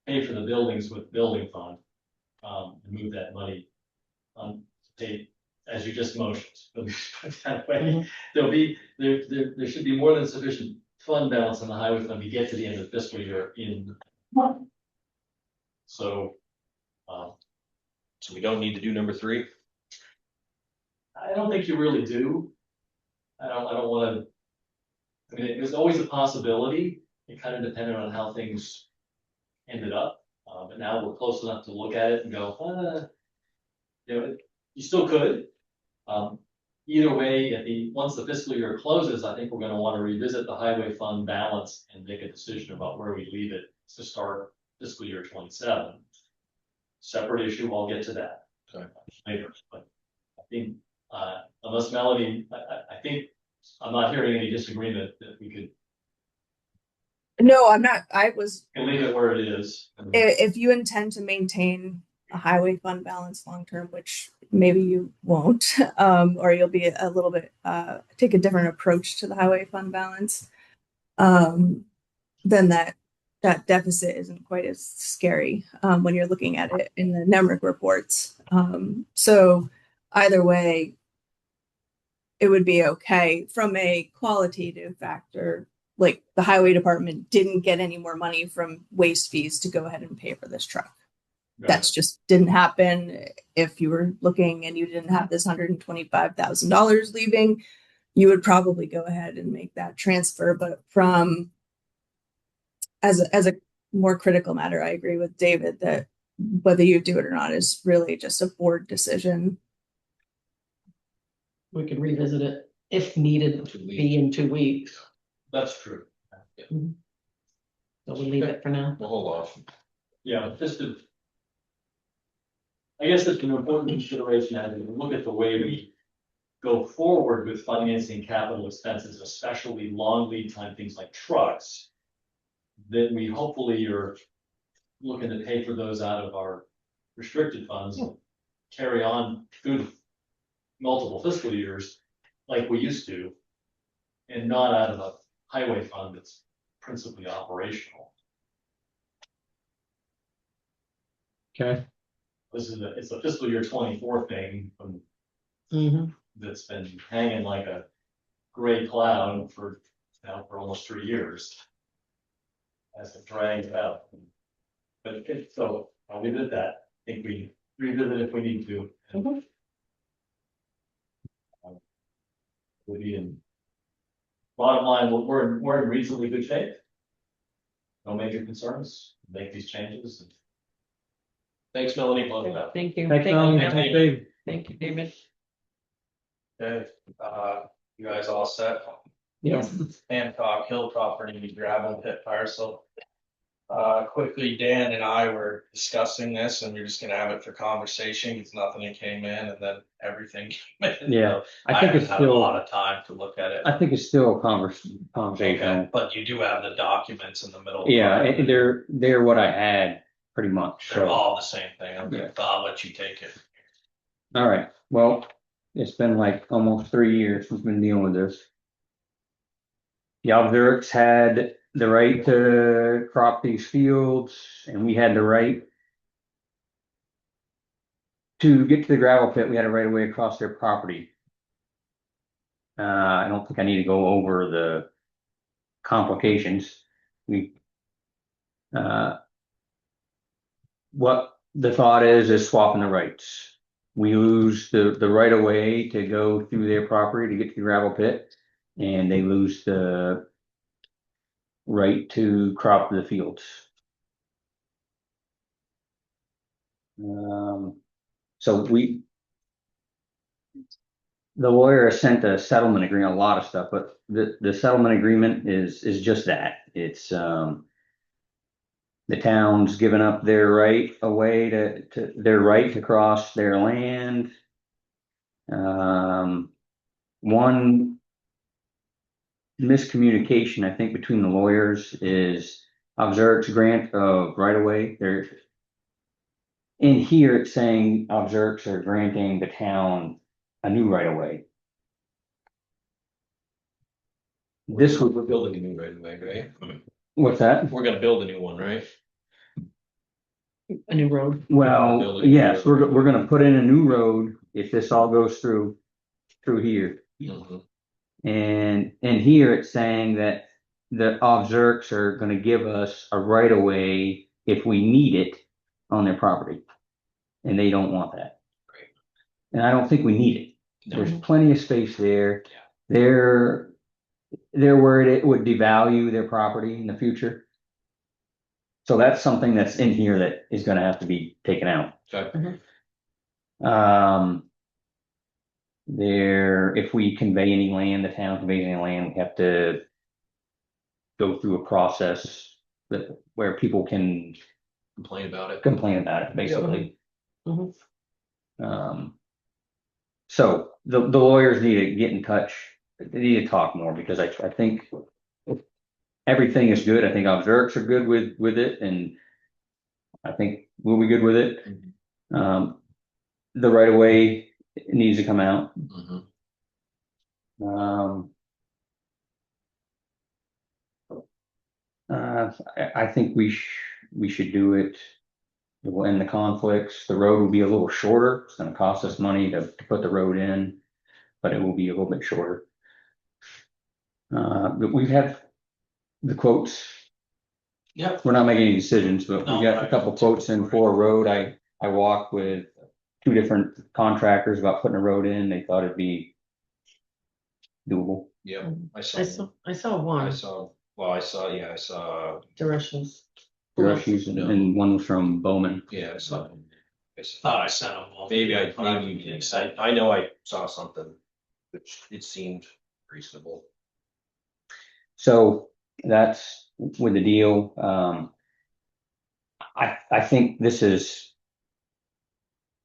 pay for the buildings with building fund, and move that money pay as you just motioned. Let me put it that way. There should be more than sufficient fund balance on the highway fund to get to the end of the fiscal year in. So we don't need to do number 3. I don't think you really do. I don't want to. I mean, there's always a possibility. It kind of depended on how things ended up. But now we're close enough to look at it and go, you still could. Either way, once the fiscal year closes, I think we're going to want to revisit the highway fund balance and make a decision about where we leave it to start fiscal year 27. Separate issue, I'll get to that later. But I think, unless Melody, I think I'm not hearing any disagreement that we could. No, I'm not. I was. Can leave it where it is. If you intend to maintain a highway fund balance long term, which maybe you won't, or you'll be a little bit take a different approach to the highway fund balance, then that deficit isn't quite as scary when you're looking at it in the NEMRIC reports. So either way, it would be okay from a qualitative factor. Like the highway department didn't get any more money from waste fees to go ahead and pay for this truck. That's just didn't happen. If you were looking and you didn't have this $125,000 leaving, you would probably go ahead and make that transfer. But from as a more critical matter, I agree with David that whether you do it or not is really just a board decision. We could revisit it if needed to be in 2 weeks. That's true. So we'll leave it for now. We'll hold off. Yeah, I guess it's an important consideration as we look at the way we go forward with financing capital expenses, especially long lead time things like trucks. That we hopefully are looking to pay for those out of our restricted funds, and carry on through multiple fiscal years like we used to, and not out of a highway fund that's principally operational. Okay. It's a fiscal year 24 thing that's been hanging like a gray cloud for almost 3 years as it drags out. But so I'll leave it at that. I think we revisit if we need to. We'll be in. Bottom line, we're in reasonably good shape. No major concerns. Make these changes. Thanks, Melanie. Thank you. Thanks, Melanie. Thanks, Dave. Thank you, David. Okay, you guys all set? Yes. Hancock Hill property, gravel pit parcel. quickly, Dan and I were discussing this and we're just gonna have it for conversation, because nothing came in and then everything came in. Yeah, So I think haven't it's had a lot still, of time to look at it. I think it's still a Okay, conversation. but you do have the documents in the middle. Yeah, part of it. they're what I had pretty much, They're so. all the same thing. Okay, Yeah. so I'll let you take it. All right, well, it's been like almost 3 years since we've been dealing with this. The Alberts had the right to crop these fields, and we had the right to get to the gravel pit. We had a right of way across their property. I don't think I need to go over the complications. Uh, what the thought is swapping the rights. We lose the right of way to go through their property to get to the gravel pit, and they lose the right to crop the fields. So the lawyer sent a settlement agreement, a lot of stuff, but the settlement agreement is just that. It's, the town's given up their right away to their right to cross their land. One miscommunication, I think, between the lawyers is Observ's grant of right of way. They're in here, it's saying Observs are granting the town a new right of way. This We're would, building a new right away, right? what's that? We're gonna build a new one, right? A new road. Well, yes, we're gonna put in a new road if this all goes through here. Mhm. And here it's saying that the Observs are gonna give us a right of way if we need it on their property. And they don't want that. Right. And I don't think we need it. No. There's plenty of space there. Yeah. They're worried it would devalue their property in the future. So that's something that's in here that is gonna have to be taken out. Okay. If we convey any land, the town conveys any land, we have to go through a process where people can Complain about it. complain about it, basically. Mhm. So the lawyers need to get in touch. They need to talk more, because I think everything is good. I think Observers are good with it, and I think we'll be good with it. The right of way needs to come out. Mhm. I think we should do it. It will end the conflicts. The road will be a little shorter. It's gonna cost us money to put the road in, but it will be a little bit shorter. But we've had the quotes. Yep. We're not making any decisions, but we No, got a couple quotes in for a road. I walked with 2 different contractors about putting a road in. They thought it'd be doable. Yeah, I I saw, saw one, I saw, directions. Directions, and one was from Bowman. yeah, I saw. Thought I sent them all. Maybe Excited. I know I saw something, which it seemed reasonable. So that's with the deal. I think this is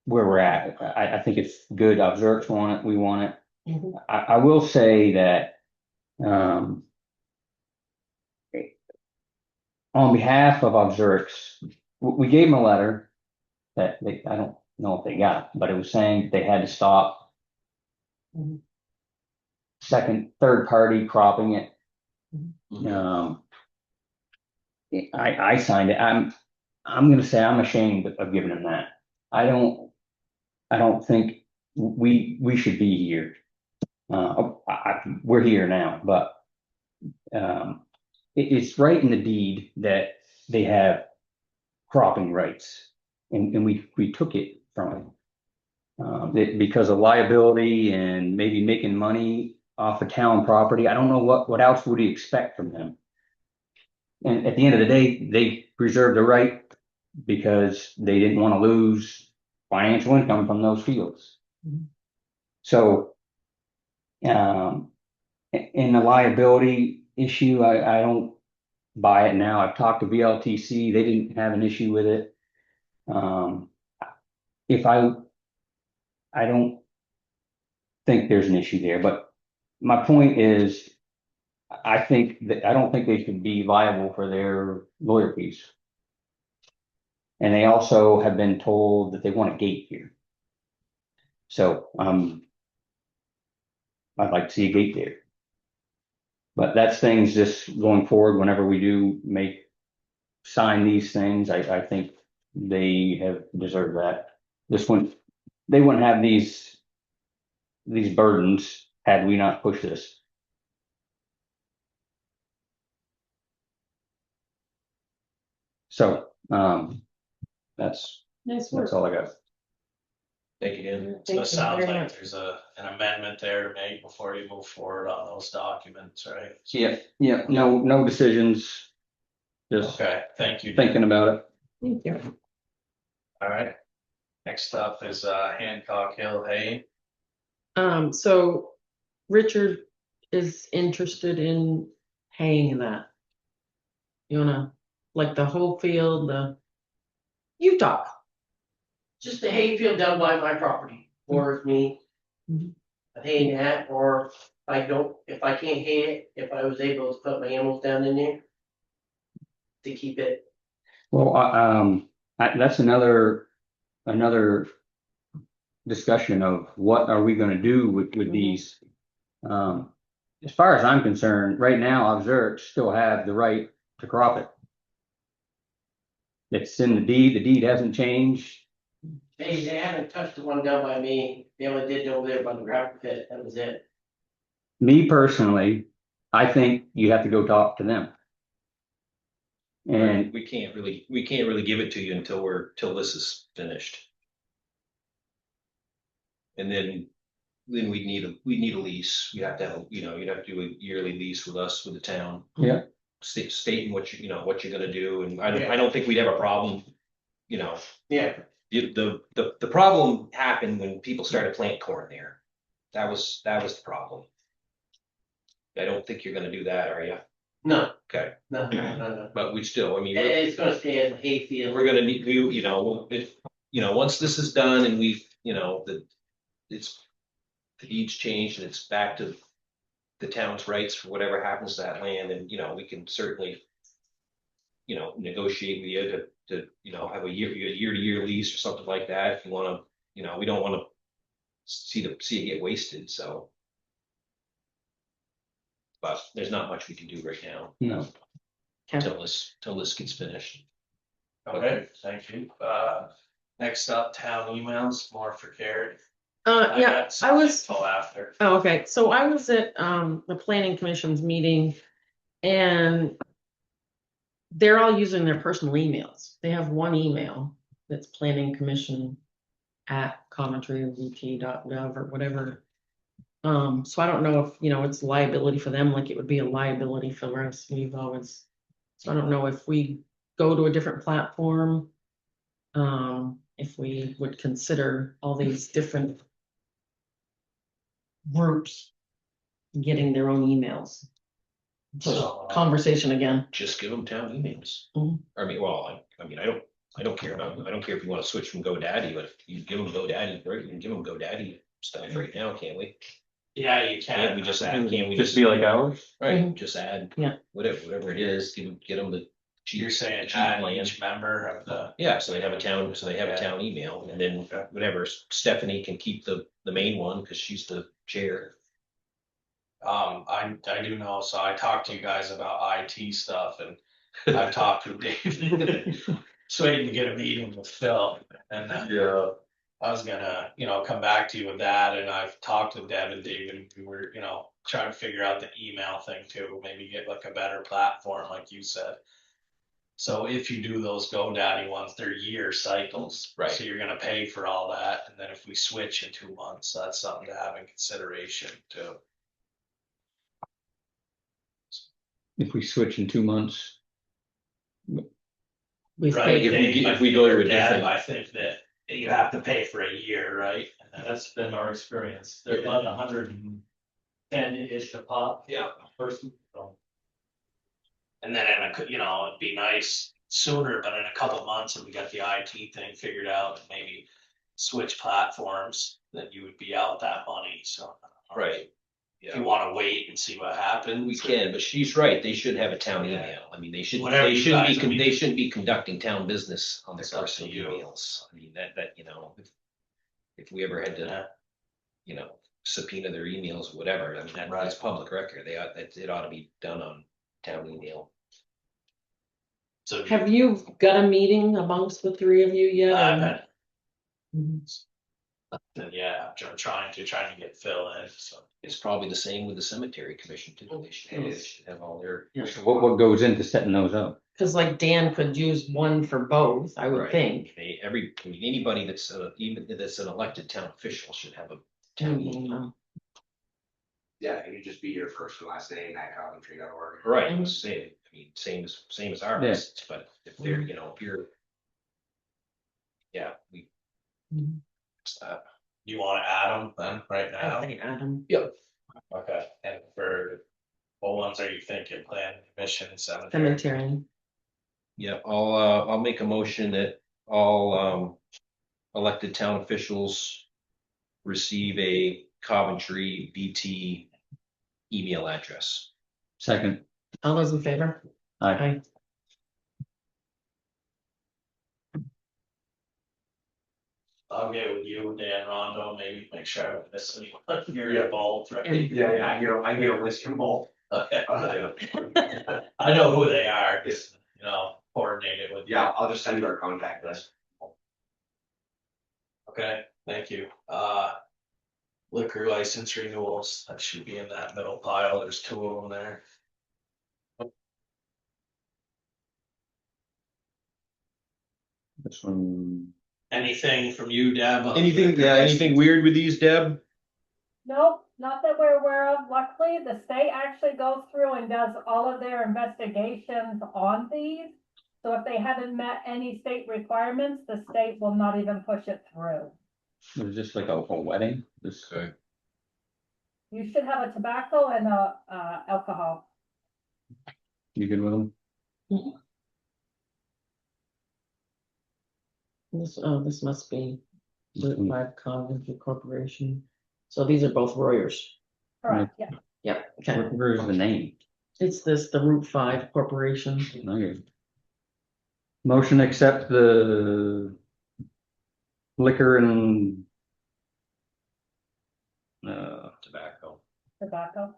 where we're at. I think it's good. Observers want it. We want it. Mhm. I will say that, on behalf of Observers, we gave them a letter that I don't know if they got, but it was saying they had to stop Mhm. third party cropping it. Mhm. I signed it. I'm gonna say I'm ashamed of giving them that. I don't think we should be here. We're here now, but it's right in the deed that they have cropping rights, and we took it from them. Because of liability and maybe making money off of town property. I don't know what else would you expect from them. And at the end of the day, they preserved the right because they didn't want to lose financial income from those fields. Mhm. So, in the liability issue, I don't buy it now. I've talked to VLTC, they didn't have an issue with it. If I don't think there's an issue there, but my point is, I don't think they should be liable for their lawyer fees. And they also have been told that they want a gate here. So, I'd like to see a gate there. But that's things just going forward, whenever we do sign these things, I think they have deserved that. They wouldn't have these burdens had we not pushed this. So, that's all I got. Thank you, Dan. So it sounds like there's an amendment there to make before you move forward on those documents, right? Yeah, no decisions. Just Okay, thank you. thinking about it. Thank you. All right. Next up is Hancock Hill Hay. So Richard is interested in paying that. You wanna, like the whole field, you talk. Just the hayfield down by my property, or me. Mhm. Haying that, or if I can't hay it, if I was able to put my animals down in there. To keep it. Well, that's another discussion of what are we going to do with these. As far as I'm concerned, right now, Observers still have the right to crop it. It's in the deed. The deed hasn't changed. They haven't touched the one down by me, they only did over there by the gravel pit, that was it. Me personally, I think you have to go talk to them. And We can't really give it to you till this is finished. And then we'd need a lease. You have to have, you'd have to do a yearly lease with us, with the town. Yeah. Stating what you're gonna do, and I don't think we'd have a problem, Yeah. The problem happened when people started planting corn there. That was the problem. I don't think you're gonna do that, are you? No, Okay, no. but we still, I mean, It's gonna stay as a hayfield. we're gonna need, once this is done and we've, the deed's changed and it's back to the town's rights for whatever happens to that land, and, we can certainly, negotiate with you to have a year-to-year lease or something like that, if you wanna, we don't wanna see it get wasted, so. But there's not much we can do right now. No. Till this gets finished. Okay, thank you. Next up, town emails, more for Carrie. Yeah, I was. Till after. Oh, okay, so I was at the planning commission's meeting and they're all using their personal emails. They have one email that's planning commission at commentary.ut.gov or whatever. So I don't know if, it's liability for them, like it would be a liability for us. So I don't know if we go to a different platform. If we would consider all these different groups getting their own emails. So, Conversation again. Just give them town emails. Mhm. I mean, I don't care about, I don't care if you want to switch from GoDaddy, but you give them GoDaddy, right? You can give them GoDaddy stuff right now, can't we? Yeah, you Can't can. we just add, can't we Just be like ours. Right, Mhm. just add. Yeah. Whatever it is, get them the. You're saying cheap add land. each member of the. Yeah, so they have a town email, and then whatever, Stephanie can keep the main one, because she's the chair. I do know, so I talked to you guys about IT stuff, and I've talked to David. Just waiting to get a meeting with Phil, and I was gonna, come back to you with that, and I've talked to Deb and David, and we were, trying to figure out the email thing too, maybe get like a better platform, like you said. So if you do those GoDaddy ones, they're year cycles, Right. So you're gonna pay for all that, and then if we switch in 2 months, that's something to have in consideration too. If we switch in 2 months, Right, if we go to a different. I think that you have to pay for a year, right? And That's been our experience. They're about 110-ish a pop. Yeah. Person. So And then you know, it'd be nice sooner, but in a couple months, if we got the IT thing figured out and maybe switch platforms, then you would be out that money, so. Right. If you wanna wait and see what happens. We can, but she's right, they should have a town email, I mean, Whatever they you shouldn't guys, I mean- they shouldn't be conducting town business on their It's up to personal you. emails, I mean, that, you know. If we ever had to, you know, subpoena their emails, or whatever, I mean, that's public record, it ought to be done on town email. So. Have you got a meeting amongst the three of you yet? or- Then yeah, I'm trying to get Phil in, so. It's probably the same with the cemetery commission too, they should have all their. So what goes into setting those up? Cause like Dan could use one for both, I would Right. think. Anybody that's even that's an elected town official should have a town email. Yeah, it could just be your first and last name at Coventry.org. Right, Mhm. same as our Yeah. lists, but if they're, you know, if you're. Yeah, we. Mhm. You wanna add them then, right now? I think Adam. Yep. Okay, and for, what ones are you thinking, plan, commission, cemetery? Cemetery. Yeah, I'll make a motion that all, elected town officials receive a Coventry VT email address. Second. All those in favor? Aye. I'll get with you, Dan Rondo, maybe make sure I don't miss anyone, you're involved, right? Yeah, I get a list of them all. Okay. I know who they are, just, you know, coordinate it with you. Yeah, I'll just send you our contact list. Okay, thank you. Liquor license renewals, that should be in that middle pile, there's 2 of them there. This one, Anything from you, Deb? Anything weird with these, Deb? Nope, not that we're aware of. Luckily, the state actually goes through and does all of their investigations on these. So if they haven't met any state requirements, the state will not even push it through. it was just like a wedding, this. Okay. You should have a tobacco and a, alcohol. You good with them? This must be Route 5 Coventry Corporation. So these are both Royers. Correct, yeah. Yeah, okay. Where's the name? It's the Route 5 Corporation. Okay. Motion to accept the liquor and Tobacco. Tobacco.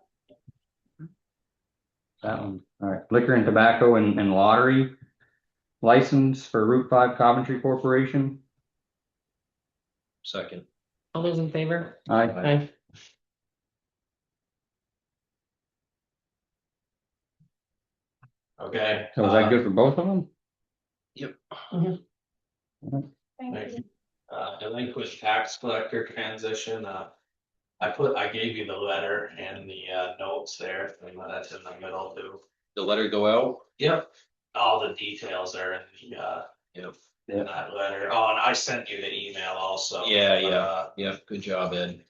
that one, all right, liquor and tobacco and lottery license for Route 5 Coventry Corporation. Second. All those in favor? Aye. Aye. Okay. So is that good for both of them? Yep. Thank you. Delinquent tax collector transition, I gave you the letter and the notes there, and that's in the middle too. The letter go out? Yep. All the details are in the in that letter. Oh, and I sent you the email also. Yeah, good job, Ed.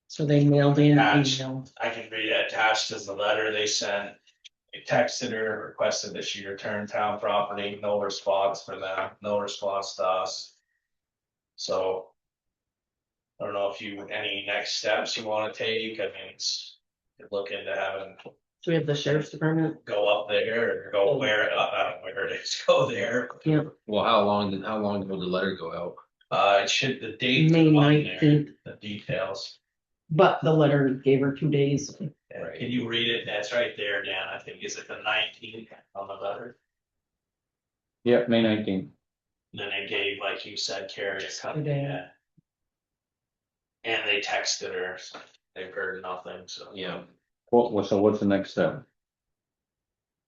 So they mailed in Attached. email. I can read it attached as the letter they sent. They texted her, requested that she return town property, no response for them, no response to us. So. I don't know if any next steps you wanna take, I mean, look into having, Do we have the sheriff's department? go up there or go where, I don't know where it is, go there. Yeah. Well, how long will the letter go out? It should, the date. May on there, 19th. The details. But the letter gave her 2 days. Right. Can you read it? That's right there, Dan, I think, is it the 19th on the letter? Yep, May 19th. Then they gave, like you said, Carrie a copy, Today. yeah. And they texted her, so they've heard nothing, so. Yeah. So what's the next step?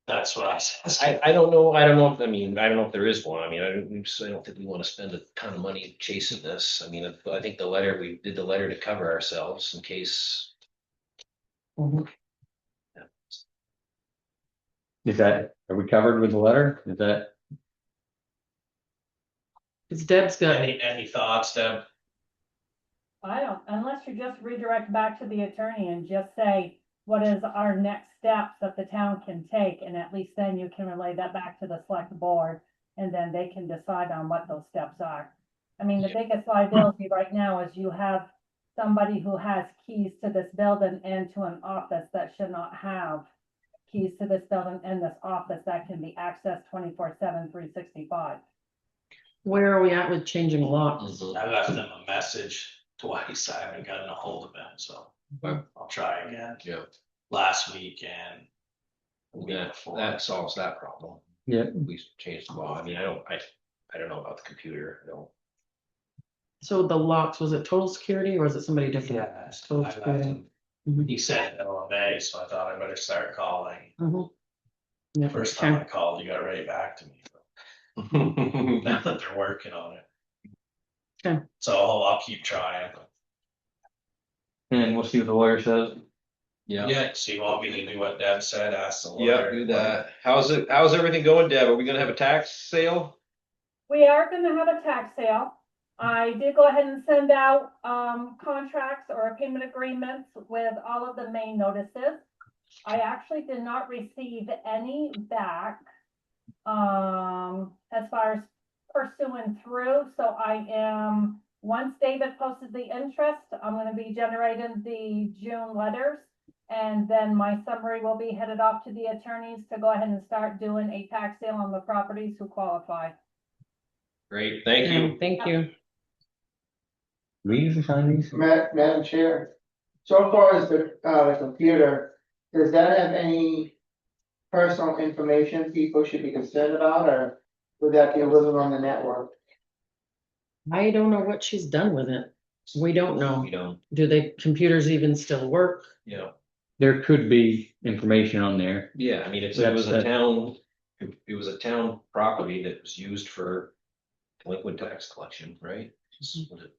That's what I said. I don't know, I don't know if there is one, I mean, I don't think we wanna spend a ton of money chasing this, I mean, I think we did the letter to cover ourselves in case. Mhm. Are we covered with the letter? Is that? It's Deb's got Any thoughts, Deb? I don't, unless you just redirect back to the attorney and just say, what is our next steps that the town can take, and at least then you can relay that back to the select board, and then they can decide on what those steps are. I mean, the biggest liability right now is you have somebody who has keys to this building and to an office that should not have keys to this building and this office that can be accessed 24/7, 365. Where are we at with changing locks? I left him a message twice, I haven't gotten a hold of him, so Okay. I'll try again. Yeah. Last week and. the week That, before. that solves that problem. Yeah. We changed the law. I mean, I don't know about the computer. I don't. So the locks, was it total security or was it somebody different? Yeah, Total I left security. him. Mhm. He said LMA, so I thought I better start calling. Mhm. Yeah, First time okay. I called, you got right back to me. Now that they're working on it. Okay. So I'll keep trying. And we'll see what the lawyer says. Yeah, so you want me to do what Deb said, ask the lawyer? Yeah, do that. How's everything going, Deb? Are we gonna have a tax sale? We are gonna have a tax sale. I did go ahead and send out, contracts or payment agreements with all of the main notices. I actually did not receive any back, as far as pursuing through, so I am, once David posted the interest, I'm gonna be generating the June letters. And then my summary will be headed off to the attorneys to go ahead and start doing a tax sale on the properties who qualify. Great, thank you. Thank you. We usually sign these. Madam Chair, so far as the computer, does that have any personal information people should be concerned about, or would that be a little on the network? I don't know what she's done with it. We don't know. We don't, Do the computers even still work? you know, There could be information on there. yeah, I mean, it That's was a that- town, it was a town property that was used for delinquent tax collection, right? Was it-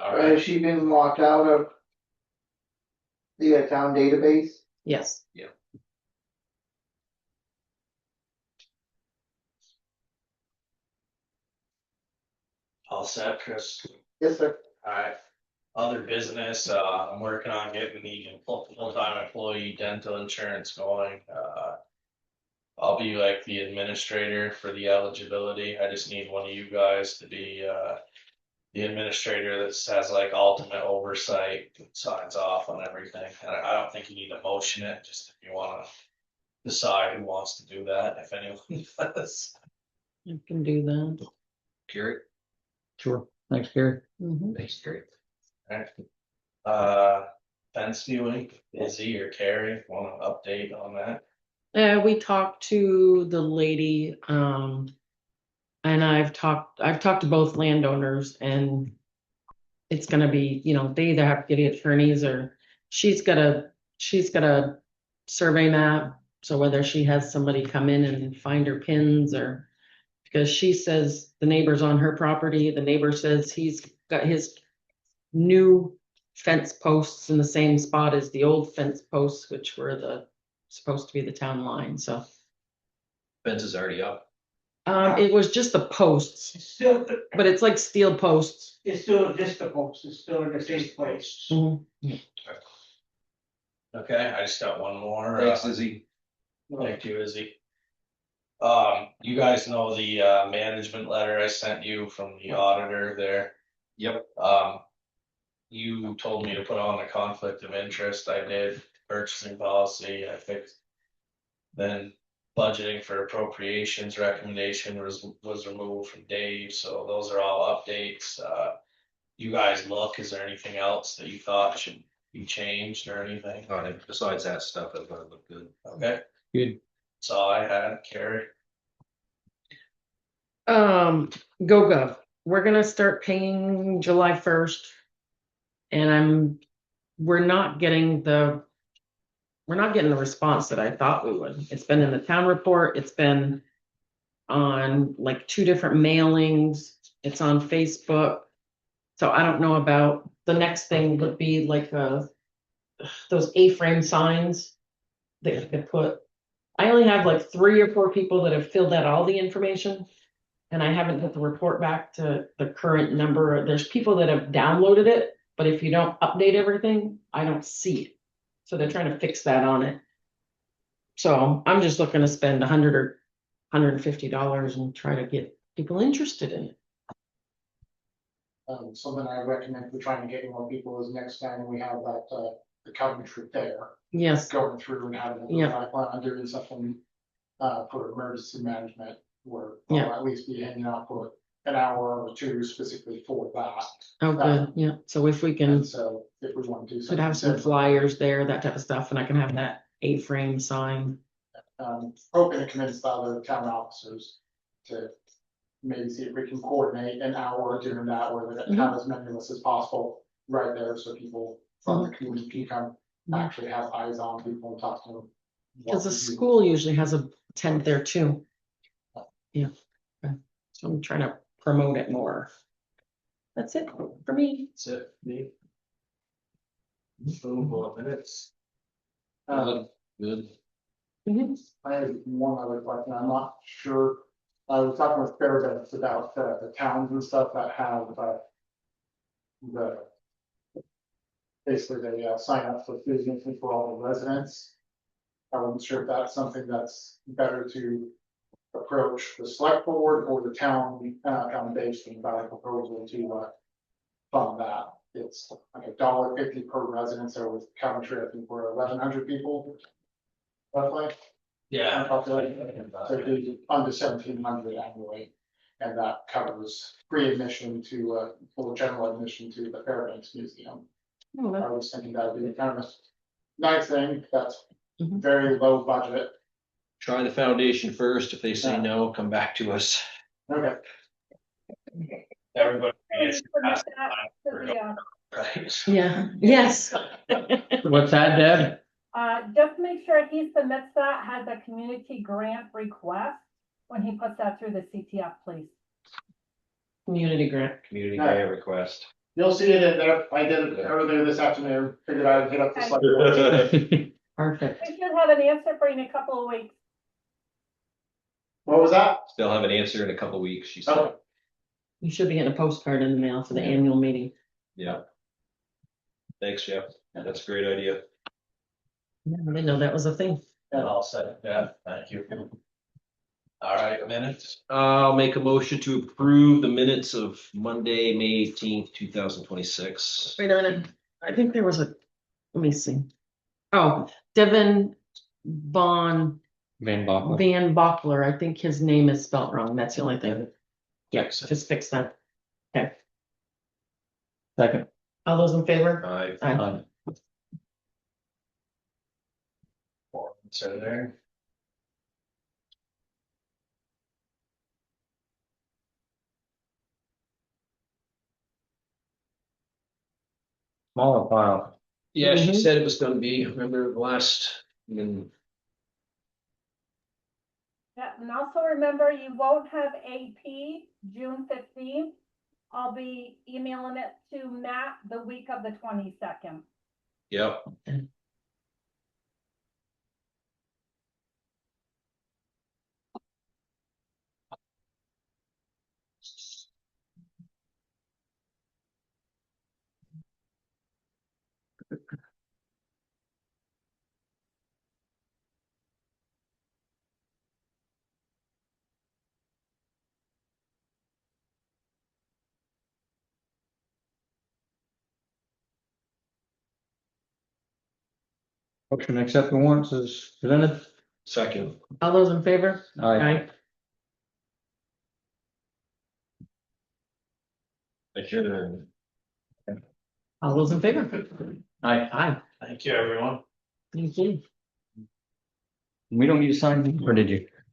All Has right, she been locked out of the town database? Yes. all set, Chris. Yes, sir. Alright, other business, I'm working on getting the full-time employee dental insurance going, I'll be like the administrator for the eligibility, I just need one of you guys to be, the administrator that has like ultimate oversight, signs off on everything, and I don't think you need to motion it, just if you wanna decide who wants to do that, if anyone does. You can do that. Gary? Sure. Thanks, Gary. Mhm. Thanks, Gary. Fence viewing, Izzy or Carrie, want to update on that? We talked to the lady, and I've talked to both landowners, and it's gonna be, they either have to get attorneys or she's got a survey map. So whether she has somebody come in and find her pins, or because she says the neighbor's on her property, the neighbor says he's got his new fence posts in the same spot as the old fence posts, which were supposed to be the town line, so. Fence is already up. It was just the posts, It's still, but it's like steel posts. it's still just the post, it's still in the same place. Okay, I just got one more. Thanks, Izzy. Thank you, Izzy. You guys know the management letter I sent you from the auditor there. Yep. You told me to put on the conflict of interest. I did purchasing policy. I fixed. Then budgeting for appropriations recommendation was removed from Dave. So those are all updates. You guys look. Is there anything else that you thought should be changed or anything? Besides that stuff, it's gonna look good. Okay. Good. That's all I had. Carrie. GoGov, we're gonna start paying July 1st. And we're not getting the response that I thought we would. It's been in the town report, it's been on like 2 different mailings, it's on Facebook. So I don't know about, the next thing would be like those A-frame signs that you could put. I only have like 3 or 4 people that have filled out all the information. And I haven't put the report back to the current number. There's people that have downloaded it, but if you don't update everything, I don't see it. So they're trying to fix that on it. So I'm just looking to spend $100 or $150 and try to get people interested in it. Something I recommend for trying to get more people is next time we have that, the Coventry fair. Yes, Going through and having, Yeah. I plan on doing something, for emergency management. Where Yeah. I'll at least be hanging out for an hour or two specifically for that. oh, good, yeah. So if we can, And so if we want to do could something. have some similar, flyers there, that type of stuff, and I can have that A-frame sign. Hoping to convince the other town officers to maybe see if we can coordinate an hour during that, where they have as many of us as possible right there, so people from the community can come actually have eyes on people and talk to them. Cause the school usually has a tent there too. Yeah, okay. So I'm trying to promote it more. That's it for me. That's it, me. Approval of minutes. Good. I have one other question, I'm not sure, I was talking with Fairbanks about, the towns and stuff that have, the. Basically, they, sign up for food and for all the residents. I wasn't sure if that's something that's better to approach the select board or the town, foundation about a proposal to, fund that. It's like $1.50 per resident, so with Coventry, I think we're 1,100 people. Roughly. Yeah. Population, so it'd be under 1,700 annually, and that covers free admission to, full general admission to the Fairbanks Museum. Oh, I was thinking that would be kind of a nice thing, that's Mhm. very low budget. Try the foundation first. If they say Yeah. no, come back to us. Okay. Everybody. Submit that to the, Right. Yeah, yes. What's that, Deb? just make sure he submits that, has a community grant request when he puts that through the CTF, please. Community grant. Community Right. grant request. You'll see it in there, I did it earlier this afternoon, figured I'd hit up the select board. Perfect. We should have an answer for you in a couple of weeks. What was that? They'll have an answer in a couple weeks, she said. Okay. You should be getting a postcard in the mail for the annual meeting. Yeah. Thanks, Jeff. That's a great idea. Yeah, I didn't know that was a thing. And I'll say, yeah, thank you. All right, minutes. I'll make a motion to approve the minutes of Monday, May 18th, 2026. Wait a minute, I think there was a, let me see. Oh, Devin Van Van Bachler. Bockler, I think his name is spelled wrong, that's the only thing. Yeah, just fix that. Okay, Second. all those in favor? Aye. Aye. So there. Smaller file. Yeah, she Mhm. said it was gonna be, remember the last, and Yeah, and also remember, you won't have AP June 15th. I'll be emailing it to Matt the week of the 22nd. yep. Motion to accept the warrants as presented. Second. All those in favor? Aye. I should. All those in favor? Aye. Aye. Thank you, everyone. Thank you. We don't need to sign, or did you?